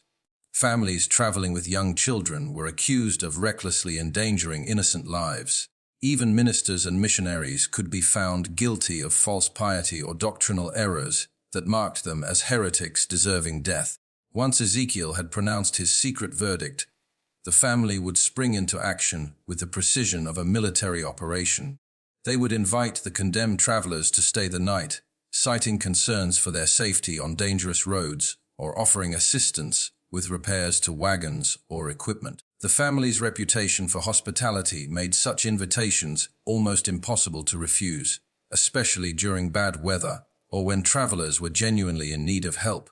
Speaker 1: Families traveling with young children were accused of recklessly endangering innocent lives. Even ministers and missionaries could be found guilty of false piety or doctrinal errors that marked them as heretics deserving death. Once Ezekiel had pronounced his secret verdict, the family would spring into action with the precision of a military operation. They would invite the condemned travelers to stay the night, citing concerns for their safety on dangerous roads or offering assistance with repairs to wagons or equipment. The family's reputation for hospitality made such invitations almost impossible to refuse, especially during bad weather or when travelers were genuinely in need of help.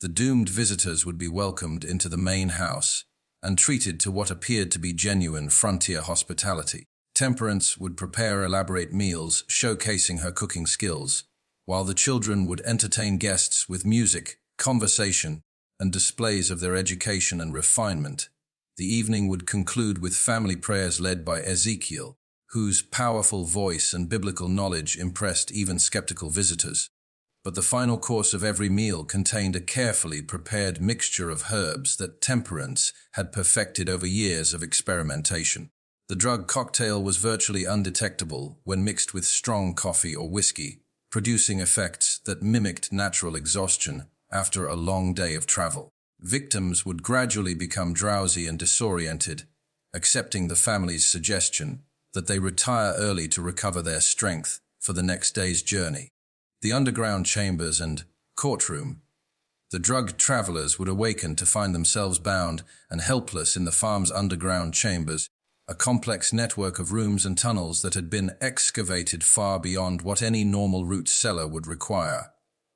Speaker 1: The doomed visitors would be welcomed into the main house and treated to what appeared to be genuine frontier hospitality. Temperance would prepare elaborate meals showcasing her cooking skills, while the children would entertain guests with music, conversation, and displays of their education and refinement. The evening would conclude with family prayers led by Ezekiel, whose powerful voice and biblical knowledge impressed even skeptical visitors. But the final course of every meal contained a carefully prepared mixture of herbs that Temperance had perfected over years of experimentation. The drug cocktail was virtually undetectable when mixed with strong coffee or whiskey, producing effects that mimicked natural exhaustion after a long day of travel. Victims would gradually become drowsy and disoriented. Accepting the family's suggestion, that they retire early to recover their strength for the next day's journey. The underground chambers and courtroom. The drugged travelers would awaken to find themselves bound and helpless in the farm's underground chambers, a complex network of rooms and tunnels that had been excavated far beyond what any normal root cellar would require.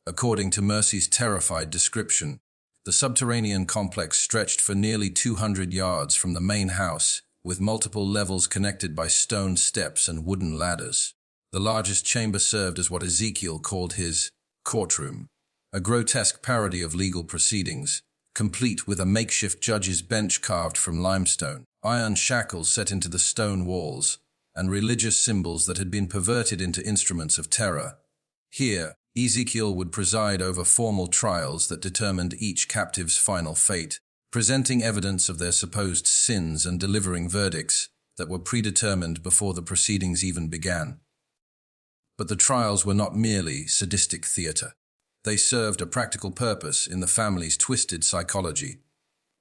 Speaker 1: According to Mercy's terrified description, the subterranean complex stretched for nearly 200 yards from the main house, with multiple levels connected by stone steps and wooden ladders. The largest chamber served as what Ezekiel called his courtroom, a grotesque parody of legal proceedings, complete with a makeshift judge's bench carved from limestone, iron shackles set into the stone walls, and religious symbols that had been perverted into instruments of terror. Here, Ezekiel would preside over formal trials that determined each captive's final fate, presenting evidence of their supposed sins and delivering verdicts that were predetermined before the proceedings even began. But the trials were not merely sadistic theater. They served a practical purpose in the family's twisted psychology.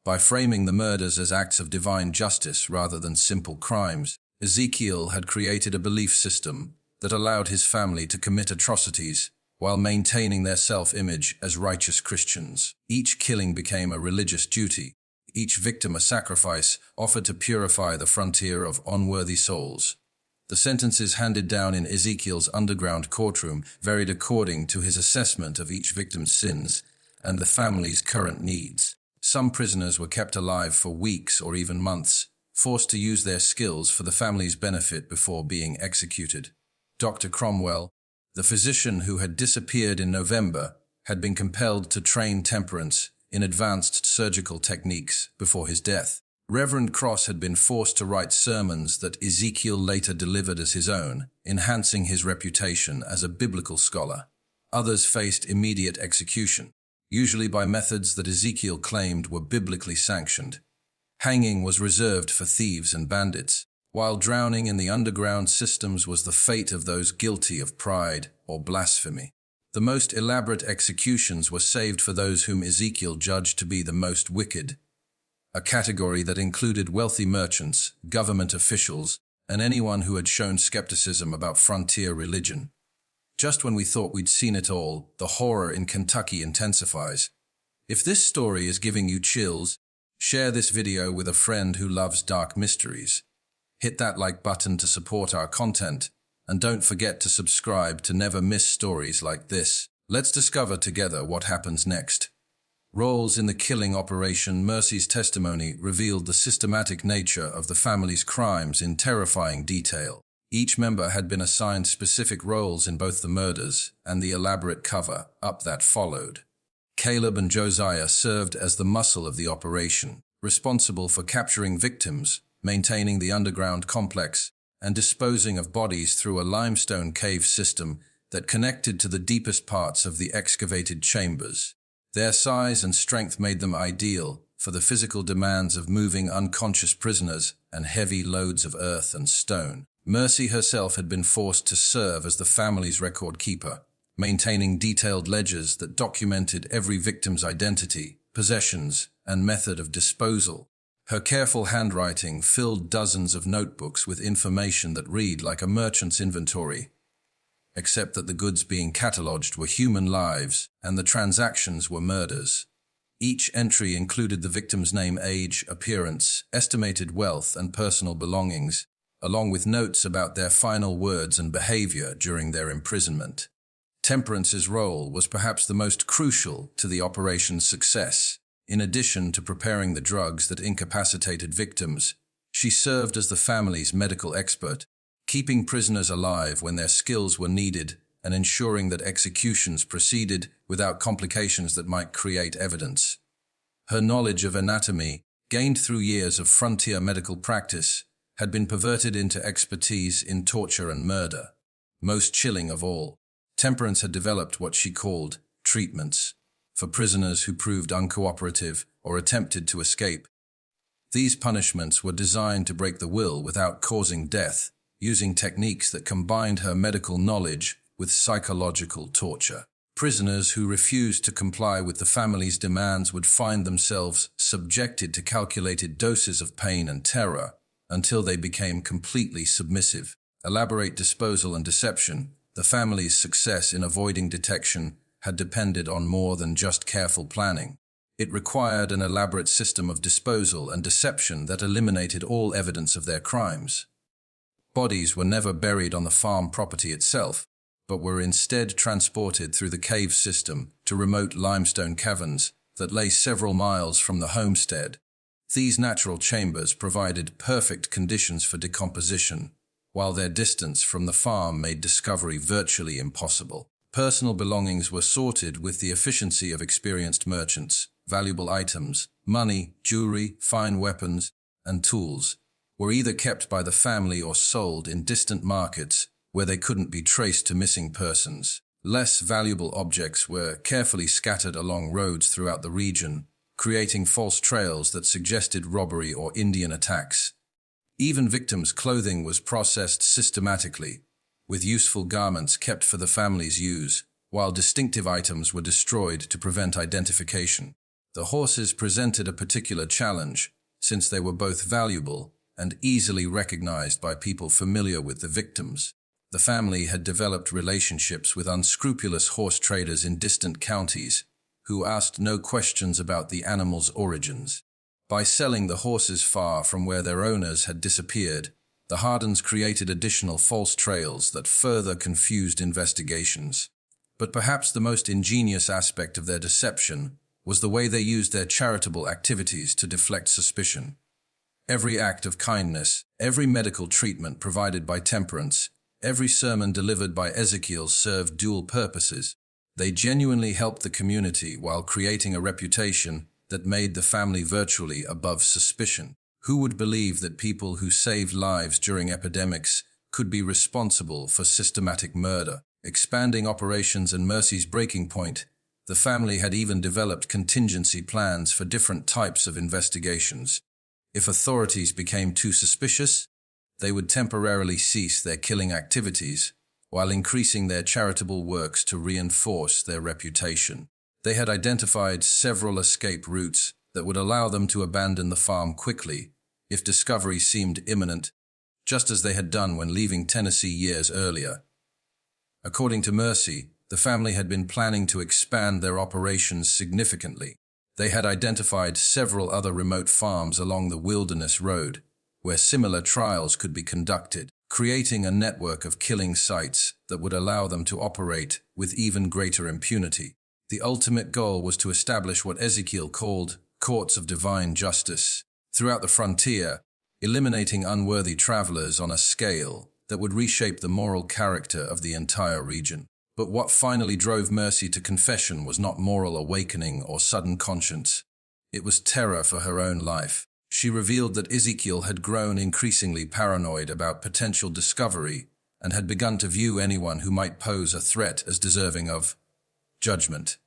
Speaker 1: By framing the murders as acts of divine justice rather than simple crimes, Ezekiel had created a belief system that allowed his family to commit atrocities while maintaining their self-image as righteous Christians. Each killing became a religious duty, each victim a sacrifice offered to purify the frontier of unworthy souls. The sentences handed down in Ezekiel's underground courtroom varied according to his assessment of each victim's sins and the family's current needs. Some prisoners were kept alive for weeks or even months, forced to use their skills for the family's benefit before being executed. Dr. Cromwell, the physician who had disappeared in November, had been compelled to train Temperance in advanced surgical techniques before his death. Reverend Cross had been forced to write sermons that Ezekiel later delivered as his own, enhancing his reputation as a biblical scholar. Others faced immediate execution, usually by methods that Ezekiel claimed were biblically sanctioned. Hanging was reserved for thieves and bandits, while drowning in the underground systems was the fate of those guilty of pride or blasphemy. The most elaborate executions were saved for those whom Ezekiel judged to be the most wicked, a category that included wealthy merchants, government officials, and anyone who had shown skepticism about frontier religion. Just when we thought we'd seen it all, the horror in Kentucky intensifies. If this story is giving you chills, share this video with a friend who loves dark mysteries. Hit that like button to support our content, and don't forget to subscribe to never miss stories like this. Let's discover together what happens next. Roles in the killing operation. Mercy's testimony revealed the systematic nature of the family's crimes in terrifying detail. Each member had been assigned specific roles in both the murders and the elaborate cover-up that followed. Caleb and Josiah served as the muscle of the operation, responsible for capturing victims, maintaining the underground complex, and disposing of bodies through a limestone cave system that connected to the deepest parts of the excavated chambers. Their size and strength made them ideal for the physical demands of moving unconscious prisoners and heavy loads of earth and stone. Mercy herself had been forced to serve as the family's record keeper, maintaining detailed ledgers that documented every victim's identity, possessions, and method of disposal. Her careful handwriting filled dozens of notebooks with information that read like a merchant's inventory, except that the goods being catalogued were human lives and the transactions were murders. Each entry included the victim's name, age, appearance, estimated wealth, and personal belongings, along with notes about their final words and behavior during their imprisonment. Temperance's role was perhaps the most crucial to the operation's success. In addition to preparing the drugs that incapacitated victims, she served as the family's medical expert, keeping prisoners alive when their skills were needed and ensuring that executions proceeded without complications that might create evidence. Her knowledge of anatomy, gained through years of frontier medical practice, had been perverted into expertise in torture and murder. Most chilling of all, Temperance had developed what she called treatments for prisoners who proved uncooperative or attempted to escape. These punishments were designed to break the will without causing death, using techniques that combined her medical knowledge with psychological torture. Prisoners who refused to comply with the family's demands would find themselves subjected to calculated doses of pain and terror, until they became completely submissive. Elaborate disposal and deception, the family's success in avoiding detection had depended on more than just careful planning. It required an elaborate system of disposal and deception that eliminated all evidence of their crimes. Bodies were never buried on the farm property itself, but were instead transported through the cave system to remote limestone caverns that lay several miles from the homestead. These natural chambers provided perfect conditions for decomposition, while their distance from the farm made discovery virtually impossible. Personal belongings were sorted with the efficiency of experienced merchants. Valuable items, money, jewelry, fine weapons, and tools were either kept by the family or sold in distant markets where they couldn't be traced to missing persons. Less valuable objects were carefully scattered along roads throughout the region, creating false trails that suggested robbery or Indian attacks. Even victims' clothing was processed systematically, with useful garments kept for the family's use, while distinctive items were destroyed to prevent identification. The horses presented a particular challenge, since they were both valuable and easily recognized by people familiar with the victims. The family had developed relationships with unscrupulous horse traders in distant counties, who asked no questions about the animals' origins. By selling the horses far from where their owners had disappeared, the Hardins created additional false trails that further confused investigations. But perhaps the most ingenious aspect of their deception was the way they used their charitable activities to deflect suspicion. Every act of kindness, every medical treatment provided by Temperance, every sermon delivered by Ezekiel served dual purposes. They genuinely helped the community while creating a reputation that made the family virtually above suspicion. Who would believe that people who saved lives during epidemics could be responsible for systematic murder? Expanding operations and Mercy's breaking point, the family had even developed contingency plans for different types of investigations. If authorities became too suspicious, they would temporarily cease their killing activities, while increasing their charitable works to reinforce their reputation. They had identified several escape routes that would allow them to abandon the farm quickly if discovery seemed imminent, just as they had done when leaving Tennessee years earlier. According to Mercy, the family had been planning to expand their operations significantly. They had identified several other remote farms along the Wilderness Road, where similar trials could be conducted, creating a network of killing sites that would allow them to operate with even greater impunity. The ultimate goal was to establish what Ezekiel called courts of divine justice throughout the frontier, eliminating unworthy travelers on a scale that would reshape the moral character of the entire region. But what finally drove Mercy to confession was not moral awakening or sudden conscience. It was terror for her own life. She revealed that Ezekiel had grown increasingly paranoid about potential discovery and had begun to view anyone who might pose a threat as deserving of judgment.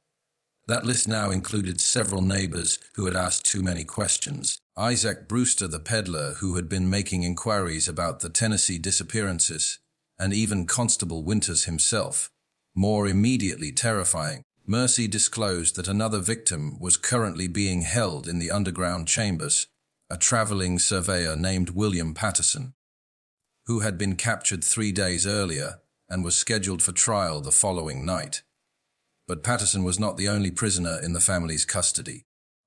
Speaker 1: That list now included several neighbors who had asked too many questions. Isaac Brewster, the peddler who had been making inquiries about the Tennessee disappearances, and even Constable Winters himself. More immediately terrifying, Mercy disclosed that another victim was currently being held in the underground chambers, a traveling surveyor named William Patterson, who had been captured 3 days earlier and was scheduled for trial the following night. But Patterson was not the only prisoner in the family's custody.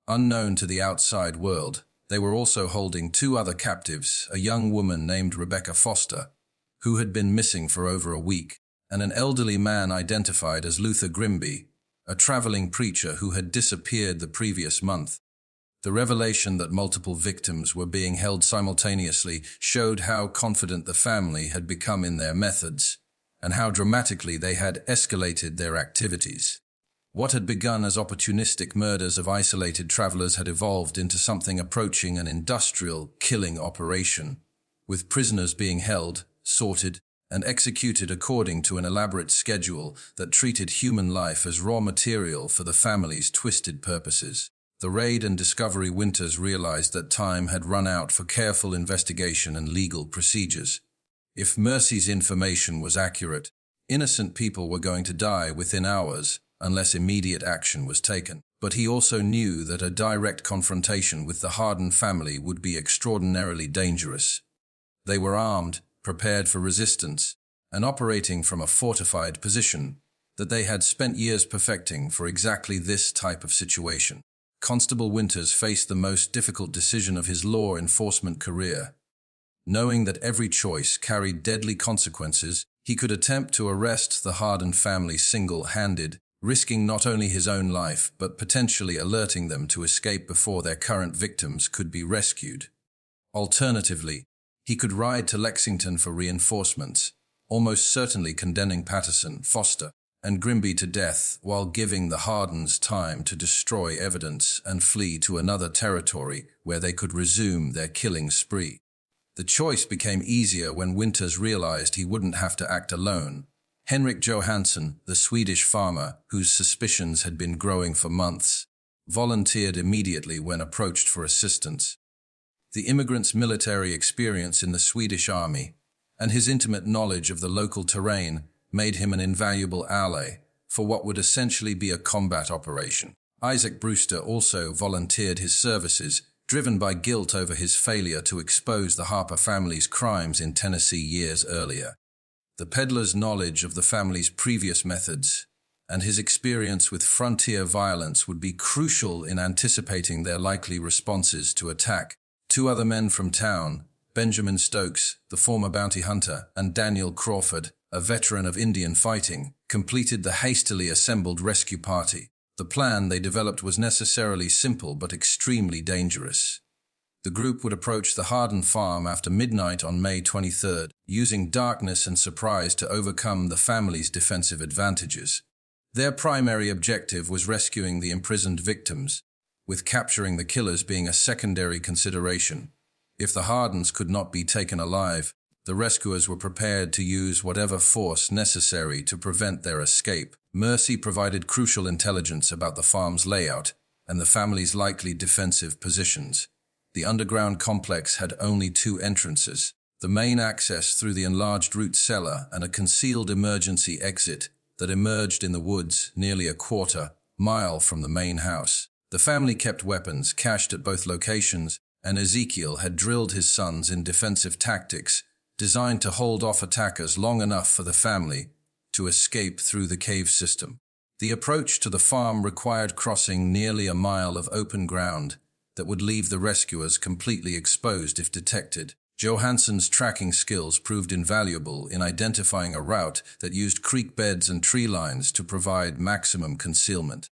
Speaker 1: Unknown to the outside world, they were also holding 2 other captives, a young woman named Rebecca Foster, who had been missing for over a week, and an elderly man identified as Luther Grimby, a traveling preacher who had disappeared the previous month. The revelation that multiple victims were being held simultaneously showed how confident the family had become in their methods, and how dramatically they had escalated their activities. What had begun as opportunistic murders of isolated travelers had evolved into something approaching an industrial killing operation, with prisoners being held, sorted, and executed according to an elaborate schedule that treated human life as raw material for the family's twisted purposes. The raid and discovery Winters realized that time had run out for careful investigation and legal procedures. If Mercy's information was accurate, innocent people were going to die within hours, unless immediate action was taken. But he also knew that a direct confrontation with the Hardin family would be extraordinarily dangerous. They were armed, prepared for resistance, and operating from a fortified position that they had spent years perfecting for exactly this type of situation. Constable Winters faced the most difficult decision of his law enforcement career. Knowing that every choice carried deadly consequences, he could attempt to arrest the Hardin family single-handed, risking not only his own life but potentially alerting them to escape before their current victims could be rescued. Alternatively, he could ride to Lexington for reinforcements, almost certainly condemning Patterson, Foster, and Grimby to death while giving the Hardins time to destroy evidence and flee to another territory where they could resume their killing spree. The choice became easier when Winters realized he wouldn't have to act alone. Henrik Johansson, the Swedish farmer whose suspicions had been growing for months, volunteered immediately when approached for assistance. The immigrant's military experience in the Swedish army and his intimate knowledge of the local terrain made him an invaluable ally for what would essentially be a combat operation. Isaac Brewster also volunteered his services, driven by guilt over his failure to expose the Harper family's crimes in Tennessee years earlier. The peddler's knowledge of the family's previous methods and his experience with frontier violence would be crucial in anticipating their likely responses to attack. Two other men from town, Benjamin Stokes, the former bounty hunter, and Daniel Crawford, a veteran of Indian fighting, completed the hastily assembled rescue party. The plan they developed was necessarily simple but extremely dangerous. The group would approach the Hardin farm after midnight on May 23rd, using darkness and surprise to overcome the family's defensive advantages. Their primary objective was rescuing the imprisoned victims, with capturing the killers being a secondary consideration. If the Hardins could not be taken alive, the rescuers were prepared to use whatever force necessary to prevent their escape. Mercy provided crucial intelligence about the farm's layout and the family's likely defensive positions. The underground complex had only two entrances, the main access through the enlarged root cellar and a concealed emergency exit that emerged in the woods nearly a quarter-mile from the main house. The family kept weapons cached at both locations, and Ezekiel had drilled his sons in defensive tactics designed to hold off attackers long enough for the family to escape through the cave system. The approach to the farm required crossing nearly a mile of open ground that would leave the rescuers completely exposed if detected. Johansson's tracking skills proved invaluable in identifying a route that used creek beds and tree lines to provide maximum concealment.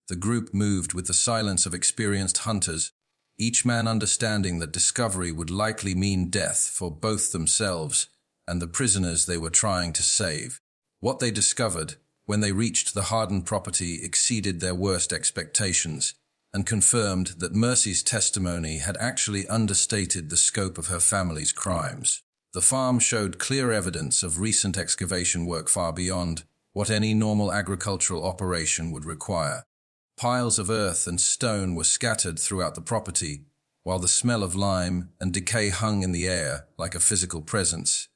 Speaker 1: The group moved with the silence of experienced hunters, each man understanding that discovery would likely mean death for both themselves and the prisoners they were trying to save. What they discovered when they reached the Hardin property exceeded their worst expectations and confirmed that Mercy's testimony had actually understated the scope of her family's crimes. The farm showed clear evidence of recent excavation work far beyond what any normal agricultural operation would require. Piles of earth and stone were scattered throughout the property, while the smell of lime and decay hung in the air like a physical presence.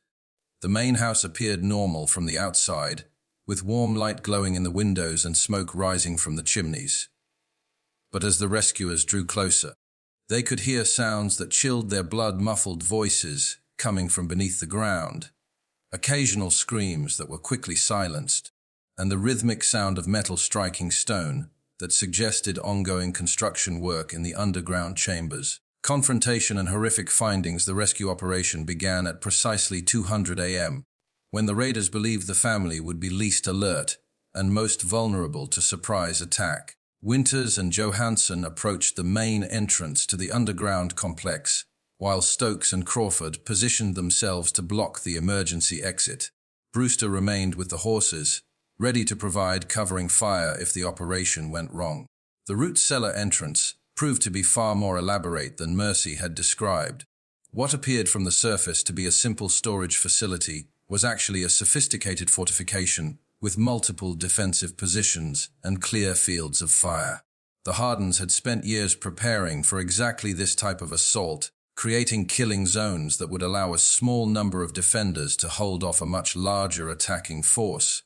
Speaker 1: The main house appeared normal from the outside, with warm light glowing in the windows and smoke rising from the chimneys. But as the rescuers drew closer, they could hear sounds that chilled their blood-muffled voices coming from beneath the ground, occasional screams that were quickly silenced, and the rhythmic sound of metal striking stone that suggested ongoing construction work in the underground chambers. Confrontation and horrific findings. The rescue operation began at precisely 200 a.m., when the raiders believed the family would be least alert and most vulnerable to surprise attack. Winters and Johansson approached the main entrance to the underground complex, while Stokes and Crawford positioned themselves to block the emergency exit. Brewster remained with the horses, ready to provide covering fire if the operation went wrong. The root cellar entrance proved to be far more elaborate than Mercy had described. What appeared from the surface to be a simple storage facility was actually a sophisticated fortification with multiple defensive positions and clear fields of fire. The Hardins had spent years preparing for exactly this type of assault, creating killing zones that would allow a small number of defenders to hold off a much larger attacking force.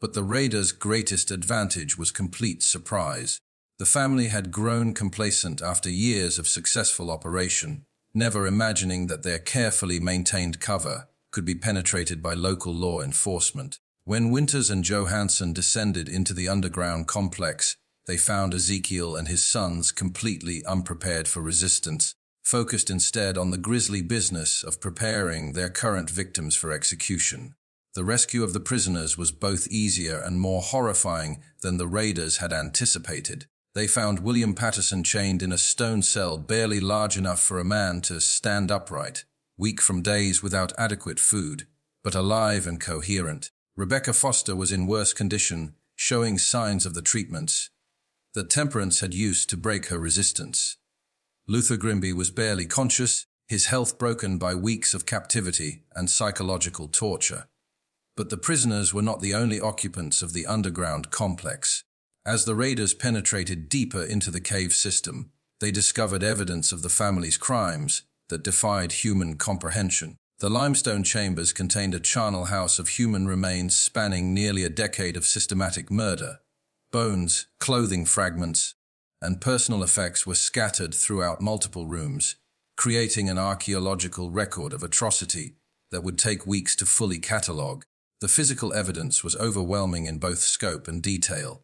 Speaker 1: But the raiders' greatest advantage was complete surprise. The family had grown complacent after years of successful operation, never imagining that their carefully maintained cover could be penetrated by local law enforcement. When Winters and Johansson descended into the underground complex, they found Ezekiel and his sons completely unprepared for resistance, focused instead on the grisly business of preparing their current victims for execution. The rescue of the prisoners was both easier and more horrifying than the raiders had anticipated. They found William Patterson chained in a stone cell barely large enough for a man to stand upright, weak from days without adequate food, but alive and coherent. Rebecca Foster was in worse condition, showing signs of the treatments that temperance had used to break her resistance. Luther Grimby was barely conscious, his health broken by weeks of captivity and psychological torture. But the prisoners were not the only occupants of the underground complex. As the raiders penetrated deeper into the cave system, they discovered evidence of the family's crimes that defied human comprehension. The limestone chambers contained a charnel house of human remains spanning nearly a decade of systematic murder. Bones, clothing fragments, and personal effects were scattered throughout multiple rooms, creating an archaeological record of atrocity that would take weeks to fully catalogue. The physical evidence was overwhelming in both scope and detail.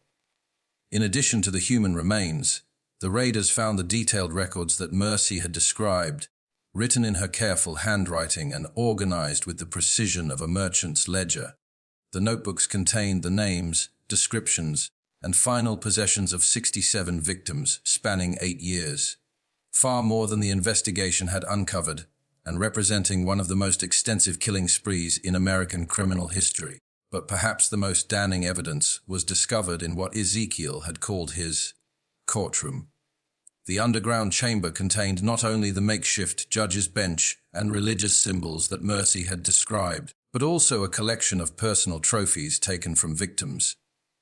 Speaker 1: In addition to the human remains, the raiders found the detailed records that Mercy had described, written in her careful handwriting and organized with the precision of a merchant's ledger. The notebooks contained the names, descriptions, and final possessions of 67 victims spanning 8 years, far more than the investigation had uncovered, and representing one of the most extensive killing sprees in American criminal history. But perhaps the most damning evidence was discovered in what Ezekiel had called his courtroom. The underground chamber contained not only the makeshift judge's bench and religious symbols that Mercy had described, but also a collection of personal trophies taken from victims.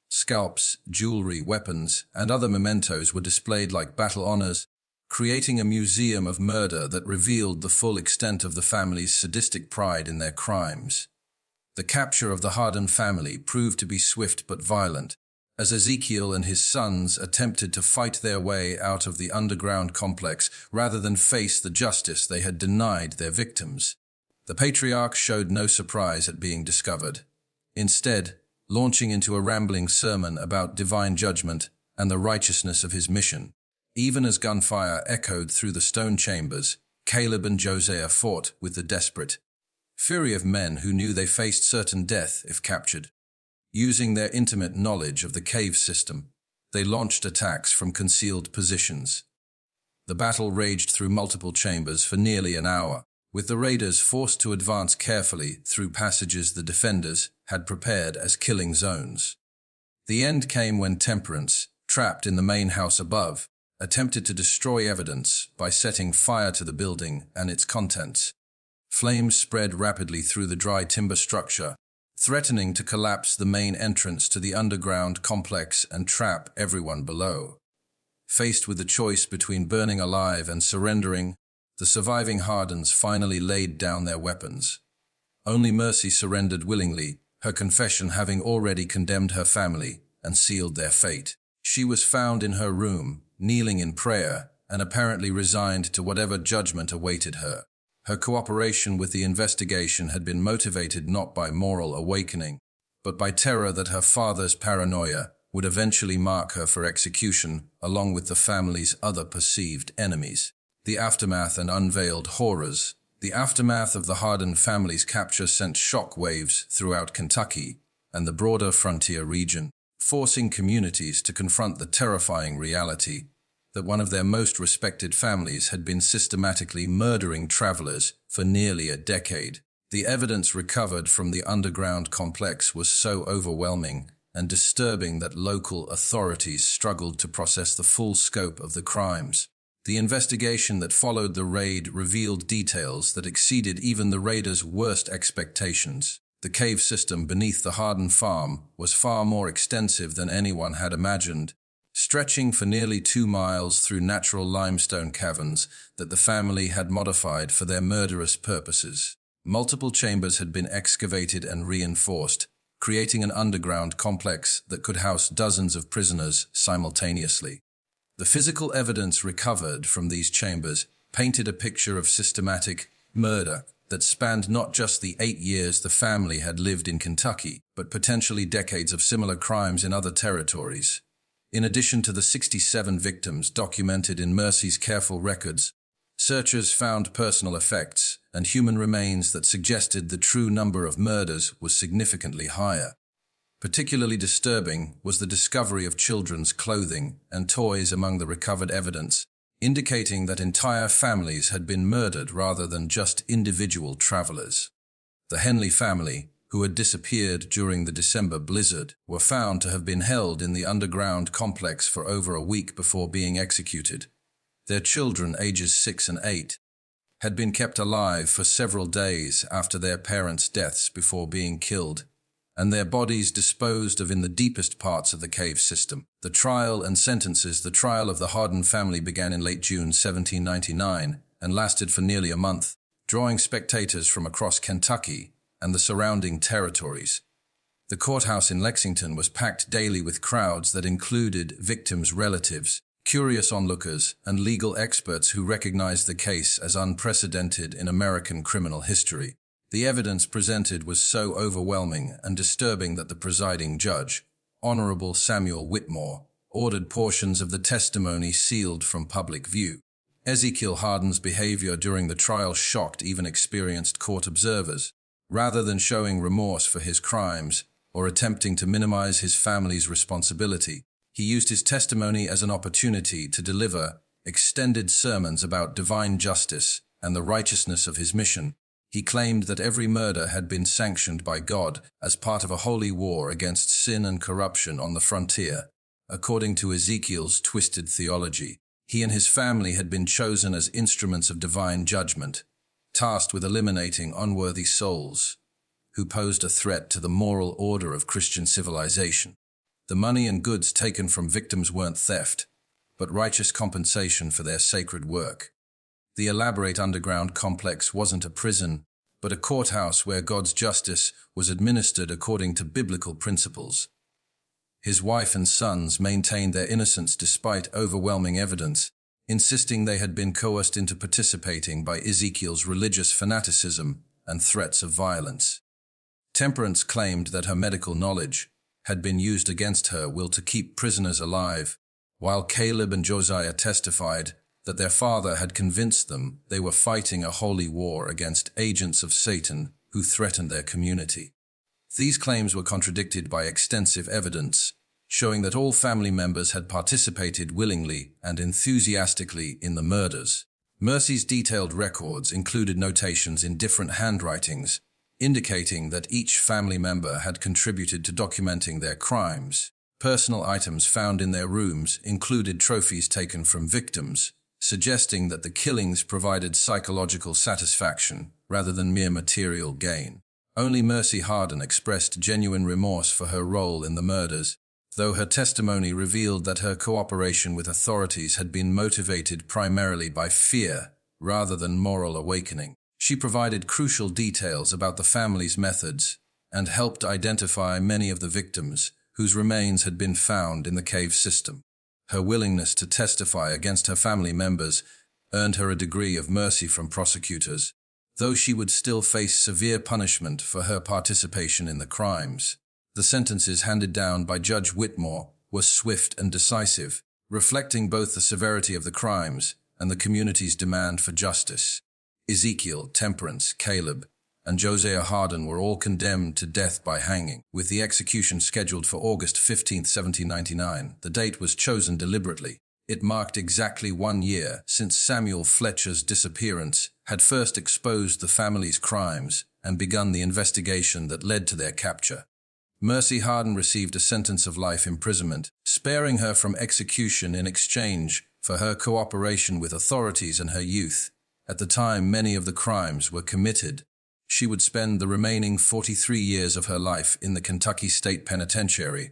Speaker 1: Scalps, jewelry, weapons, and other mementos were displayed like battle honors, creating a museum of murder that revealed the full extent of the family's sadistic pride in their crimes. The capture of the Hardin family proved to be swift but violent, as Ezekiel and his sons attempted to fight their way out of the underground complex rather than face the justice they had denied their victims. The patriarch showed no surprise at being discovered, instead launching into a rambling sermon about divine judgment and the righteousness of his mission. Even as gunfire echoed through the stone chambers, Caleb and Josiah fought with the desperate fury of men who knew they faced certain death if captured. Using their intimate knowledge of the cave system, they launched attacks from concealed positions. The battle raged through multiple chambers for nearly an hour, with the raiders forced to advance carefully through passages the defenders had prepared as killing zones. The end came when Temperance, trapped in the main house above, attempted to destroy evidence by setting fire to the building and its contents. Flames spread rapidly through the dry timber structure, threatening to collapse the main entrance to the underground complex and trap everyone below. Faced with the choice between burning alive and surrendering, the surviving Hardins finally laid down their weapons. Only Mercy surrendered willingly, her confession having already condemned her family and sealed their fate. She was found in her room, kneeling in prayer, and apparently resigned to whatever judgment awaited her. Her cooperation with the investigation had been motivated not by moral awakening, but by terror that her father's paranoia would eventually mark her for execution, along with the family's other perceived enemies. The aftermath and unveiled horrors. The aftermath of the Hardin family's capture sent shock waves throughout Kentucky and the broader frontier region, forcing communities to confront the terrifying reality that one of their most respected families had been systematically murdering travelers for nearly a decade. The evidence recovered from the underground complex was so overwhelming and disturbing that local authorities struggled to process the full scope of the crimes. The investigation that followed the raid revealed details that exceeded even the raiders' worst expectations. The cave system beneath the Hardin farm was far more extensive than anyone had imagined, stretching for nearly 2 miles through natural limestone caverns that the family had modified for their murderous purposes. Multiple chambers had been excavated and reinforced, creating an underground complex that could house dozens of prisoners simultaneously. The physical evidence recovered from these chambers painted a picture of systematic murder that spanned not just the 8 years the family had lived in Kentucky, but potentially decades of similar crimes in other territories. In addition to the 67 victims documented in Mercy's careful records, searchers found personal effects and human remains that suggested the true number of murders was significantly higher. Particularly disturbing was the discovery of children's clothing and toys among the recovered evidence, indicating that entire families had been murdered rather than just individual travelers. The Henley family, who had disappeared during the December blizzard, were found to have been held in the underground complex for over a week before being executed. Their children, ages 6 and 8, had been kept alive for several days after their parents' deaths before being killed, and their bodies disposed of in the deepest parts of the cave system. The trial and sentences. The trial of the Hardin family began in late June 1799 and lasted for nearly a month, drawing spectators from across Kentucky and the surrounding territories. The courthouse in Lexington was packed daily with crowds that included victims' relatives, curious onlookers, and legal experts who recognized the case as unprecedented in American criminal history. The evidence presented was so overwhelming and disturbing that the presiding judge, Honorable Samuel Whitmore, ordered portions of the testimony sealed from public view. Ezekiel Hardin's behavior during the trial shocked even experienced court observers. Rather than showing remorse for his crimes or attempting to minimize his family's responsibility, he used his testimony as an opportunity to deliver extended sermons about divine justice and the righteousness of his mission. He claimed that every murder had been sanctioned by God as part of a holy war against sin and corruption on the frontier. According to Ezekiel's twisted theology, he and his family had been chosen as instruments of divine judgment, tasked with eliminating unworthy souls who posed a threat to the moral order of Christian civilization. The money and goods taken from victims weren't theft, but righteous compensation for their sacred work. The elaborate underground complex wasn't a prison, but a courthouse where God's justice was administered according to biblical principles. His wife and sons maintained their innocence despite overwhelming evidence, insisting they had been coerced into participating by Ezekiel's religious fanaticism and threats of violence. Temperance claimed that her medical knowledge had been used against her will to keep prisoners alive, while Caleb and Josiah testified that their father had convinced them they were fighting a holy war against agents of Satan who threatened their community. These claims were contradicted by extensive evidence, showing that all family members had participated willingly and enthusiastically in the murders. Mercy's detailed records included notations in different handwritings, indicating that each family member had contributed to documenting their crimes. Personal items found in their rooms included trophies taken from victims, suggesting that the killings provided psychological satisfaction rather than mere material gain. Only Mercy Hardin expressed genuine remorse for her role in the murders, though her testimony revealed that her cooperation with authorities had been motivated primarily by fear rather than moral awakening. She provided crucial details about the family's methods and helped identify many of the victims whose remains had been found in the cave system. Her willingness to testify against her family members earned her a degree of mercy from prosecutors, though she would still face severe punishment for her participation in the crimes. The sentences handed down by Judge Whitmore were swift and decisive, reflecting both the severity of the crimes and the community's demand for justice. Ezekiel, Temperance, Caleb, and Josiah Hardin were all condemned to death by hanging, with the execution scheduled for August 15, 1799. The date was chosen deliberately. It marked exactly 1 year since Samuel Fletcher's disappearance had first exposed the family's crimes and begun the investigation that led to their capture. Mercy Hardin received a sentence of life imprisonment, sparing her from execution in exchange for her cooperation with authorities and her youth. At the time many of the crimes were committed, she would spend the remaining 43 years of her life in the Kentucky State Penitentiary,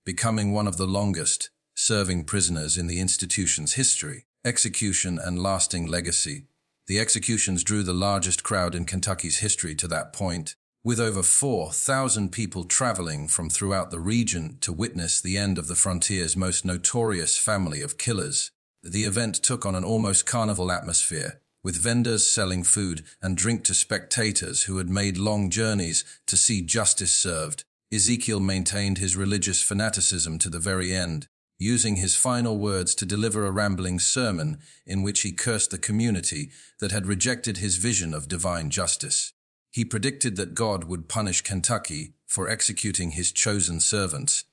Speaker 1: becoming one of the longest serving prisoners in the institution's history. Execution and lasting legacy. The executions drew the largest crowd in Kentucky's history to that point, With over 4,000 people traveling from throughout the region to witness the end of the frontier's most notorious family of killers, the event took on an almost carnival atmosphere, with vendors selling food and drink to spectators who had made long journeys to see justice served. Ezekiel maintained his religious fanaticism to the very end, using his final words to deliver a rambling sermon in which he cursed the community that had rejected his vision of divine justice. He predicted that God would punish Kentucky for executing his chosen servants,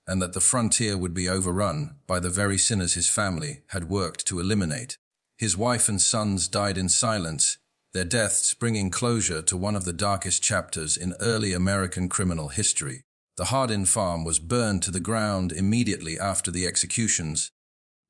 Speaker 1: and that the frontier would be overrun by the very sinners his family had worked to eliminate. His wife and sons died in silence, their deaths bringing closure to one of the darkest chapters in early American criminal history. The Hardin farm was burned to the ground immediately after the executions,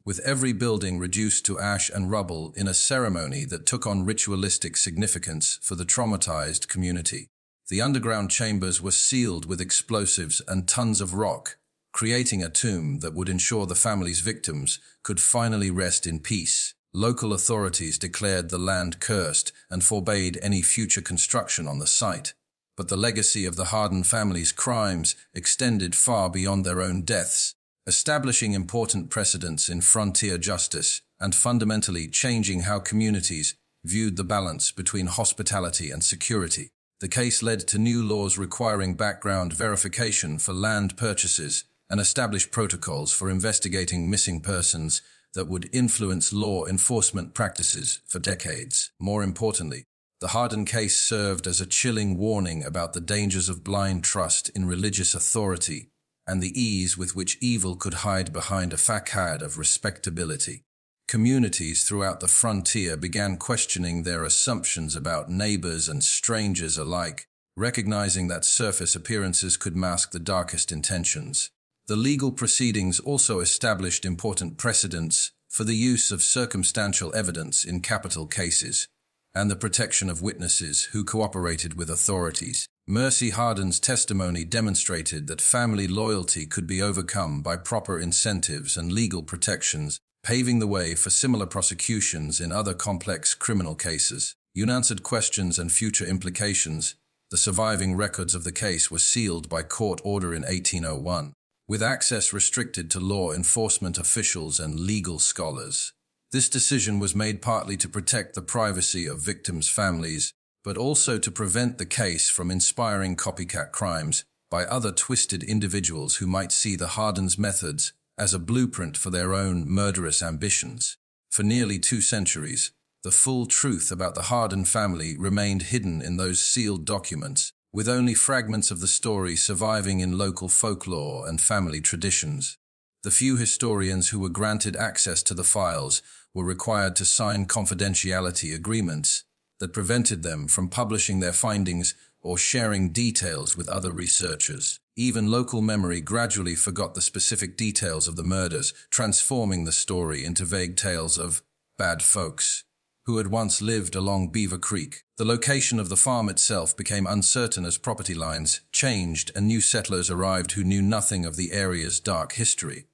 Speaker 1: with every building reduced to ash and rubble in a ceremony that took on ritualistic significance for the traumatized community. The underground chambers were sealed with explosives and tons of rock, creating a tomb that would ensure the family's victims could finally rest in peace. Local authorities declared the land cursed and forbade any future construction on the site. But the legacy of the Hardin family's crimes extended far beyond their own deaths, establishing important precedents in frontier justice and fundamentally changing how communities viewed the balance between hospitality and security. The case led to new laws requiring background verification for land purchases and established protocols for investigating missing persons that would influence law enforcement practices for decades. More importantly, the Hardin case served as a chilling warning about the dangers of blind trust in religious authority and the ease with which evil could hide behind a facade of respectability. Communities throughout the frontier began questioning their assumptions about neighbors and strangers alike, recognizing that surface appearances could mask the darkest intentions. The legal proceedings also established important precedents for the use of circumstantial evidence in capital cases and the protection of witnesses who cooperated with authorities. Mercy Hardin's testimony demonstrated that family loyalty could be overcome by proper incentives and legal protections, paving the way for similar prosecutions in other complex criminal cases. Unanswered questions and future implications. The surviving records of the case were sealed by court order in 1801, with access restricted to law enforcement officials and legal scholars. This decision was made partly to protect the privacy of victims' families, but also to prevent the case from inspiring copycat crimes by other twisted individuals who might see the Hardin's methods as a blueprint for their own murderous ambitions. For nearly 2 centuries, the full truth about the Hardin family remained hidden in those sealed documents, with only fragments of the story surviving in local folklore and family traditions. The few historians who were granted access to the files were required to sign confidentiality agreements that prevented them from publishing their findings or sharing details with other researchers. Even local memory gradually forgot the specific details of the murders, transforming the story into vague tales of bad folks who had once lived along Beaver Creek. The location of the farm itself became uncertain as property lines changed and new settlers arrived who knew nothing of the area's dark history.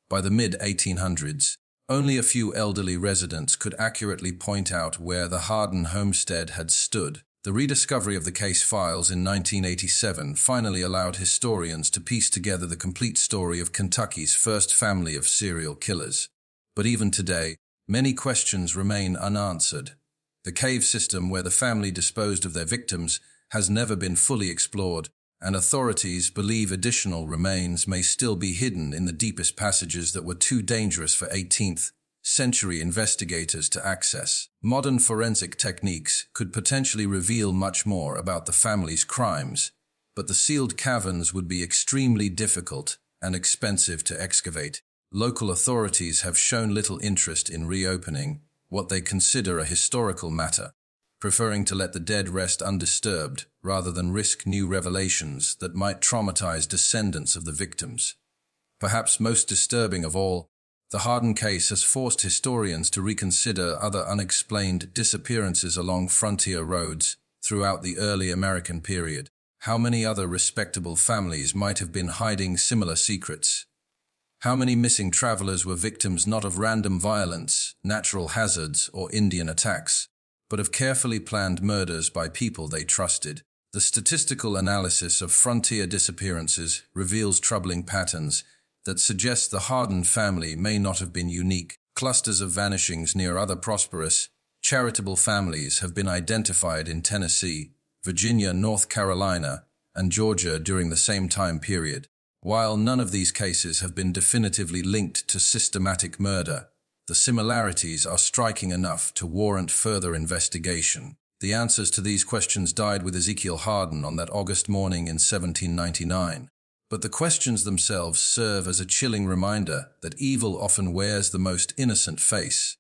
Speaker 1: By the mid-1800s, only a few elderly residents could accurately point out where the Hardin homestead had stood. The rediscovery of the case files in 1987 finally allowed historians to piece together the complete story of Kentucky's first family of serial killers. But even today, many questions remain unanswered. The cave system where the family disposed of their victims has never been fully explored, and authorities believe additional remains may still be hidden in the deepest passages that were too dangerous for 18th-century investigators to access. Modern forensic techniques could potentially reveal much more about the family's crimes, but the sealed caverns would be extremely difficult and expensive to excavate. Local authorities have shown little interest in reopening what they consider a historical matter, preferring to let the dead rest undisturbed rather than risk new revelations that might traumatize descendants of the victims. Perhaps most disturbing of all, the Hardin case has forced historians to reconsider other unexplained disappearances along frontier roads throughout the early American period. How many other respectable families might have been hiding similar secrets? How many missing travelers were victims not of random violence, natural hazards, or Indian attacks, but of carefully planned murders by people they trusted? The statistical analysis of frontier disappearances reveals troubling patterns that suggest the Hardin family may not have been unique. Clusters of vanishings near other prosperous, charitable families have been identified in Tennessee, Virginia, North Carolina, and Georgia during the same time period. While none of these cases have been definitively linked to systematic murder, the similarities are striking enough to warrant further investigation. The answers to these questions died with Ezekiel Hardin on that August morning in 1799. But the questions themselves serve as a chilling reminder that evil often wears the most innocent face.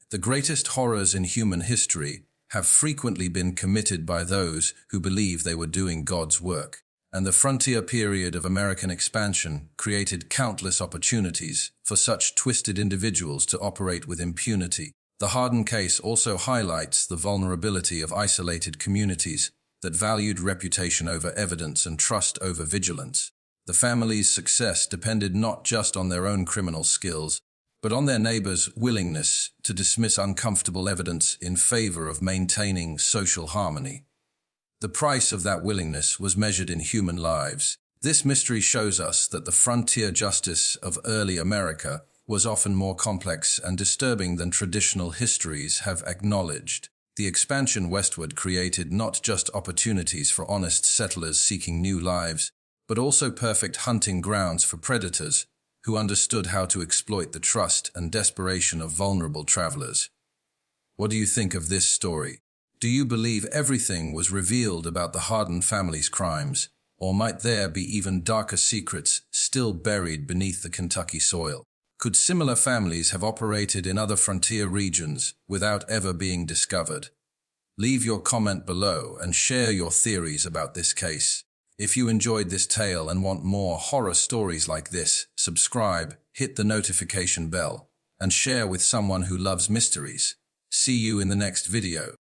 Speaker 1: The greatest horrors in human history have frequently been committed by those who believe they were doing God's work. And the frontier period of American expansion created countless opportunities for such twisted individuals to operate with impunity. The Hardin case also highlights the vulnerability of isolated communities that valued reputation over evidence and trust over vigilance. The family's success depended not just on their own criminal skills, but on their neighbors' willingness to dismiss uncomfortable evidence in favor of maintaining social harmony. The price of that willingness was measured in human lives. This mystery shows us that the frontier justice of early America was often more complex and disturbing than traditional histories have acknowledged. The expansion westward created not just opportunities for honest settlers seeking new lives, but also perfect hunting grounds for predators who understood how to exploit the trust and desperation of vulnerable travelers. What do you think of this story? Do you believe everything was revealed about the Hardin family's crimes, or might there be even darker secrets still buried beneath the Kentucky soil? Could similar families have operated in other frontier regions without ever being discovered? Leave your comment below and share your theories about this case. If you enjoyed this tale and want more horror stories like this, subscribe, hit the notification bell, and share with someone who loves mysteries. See you in the next video.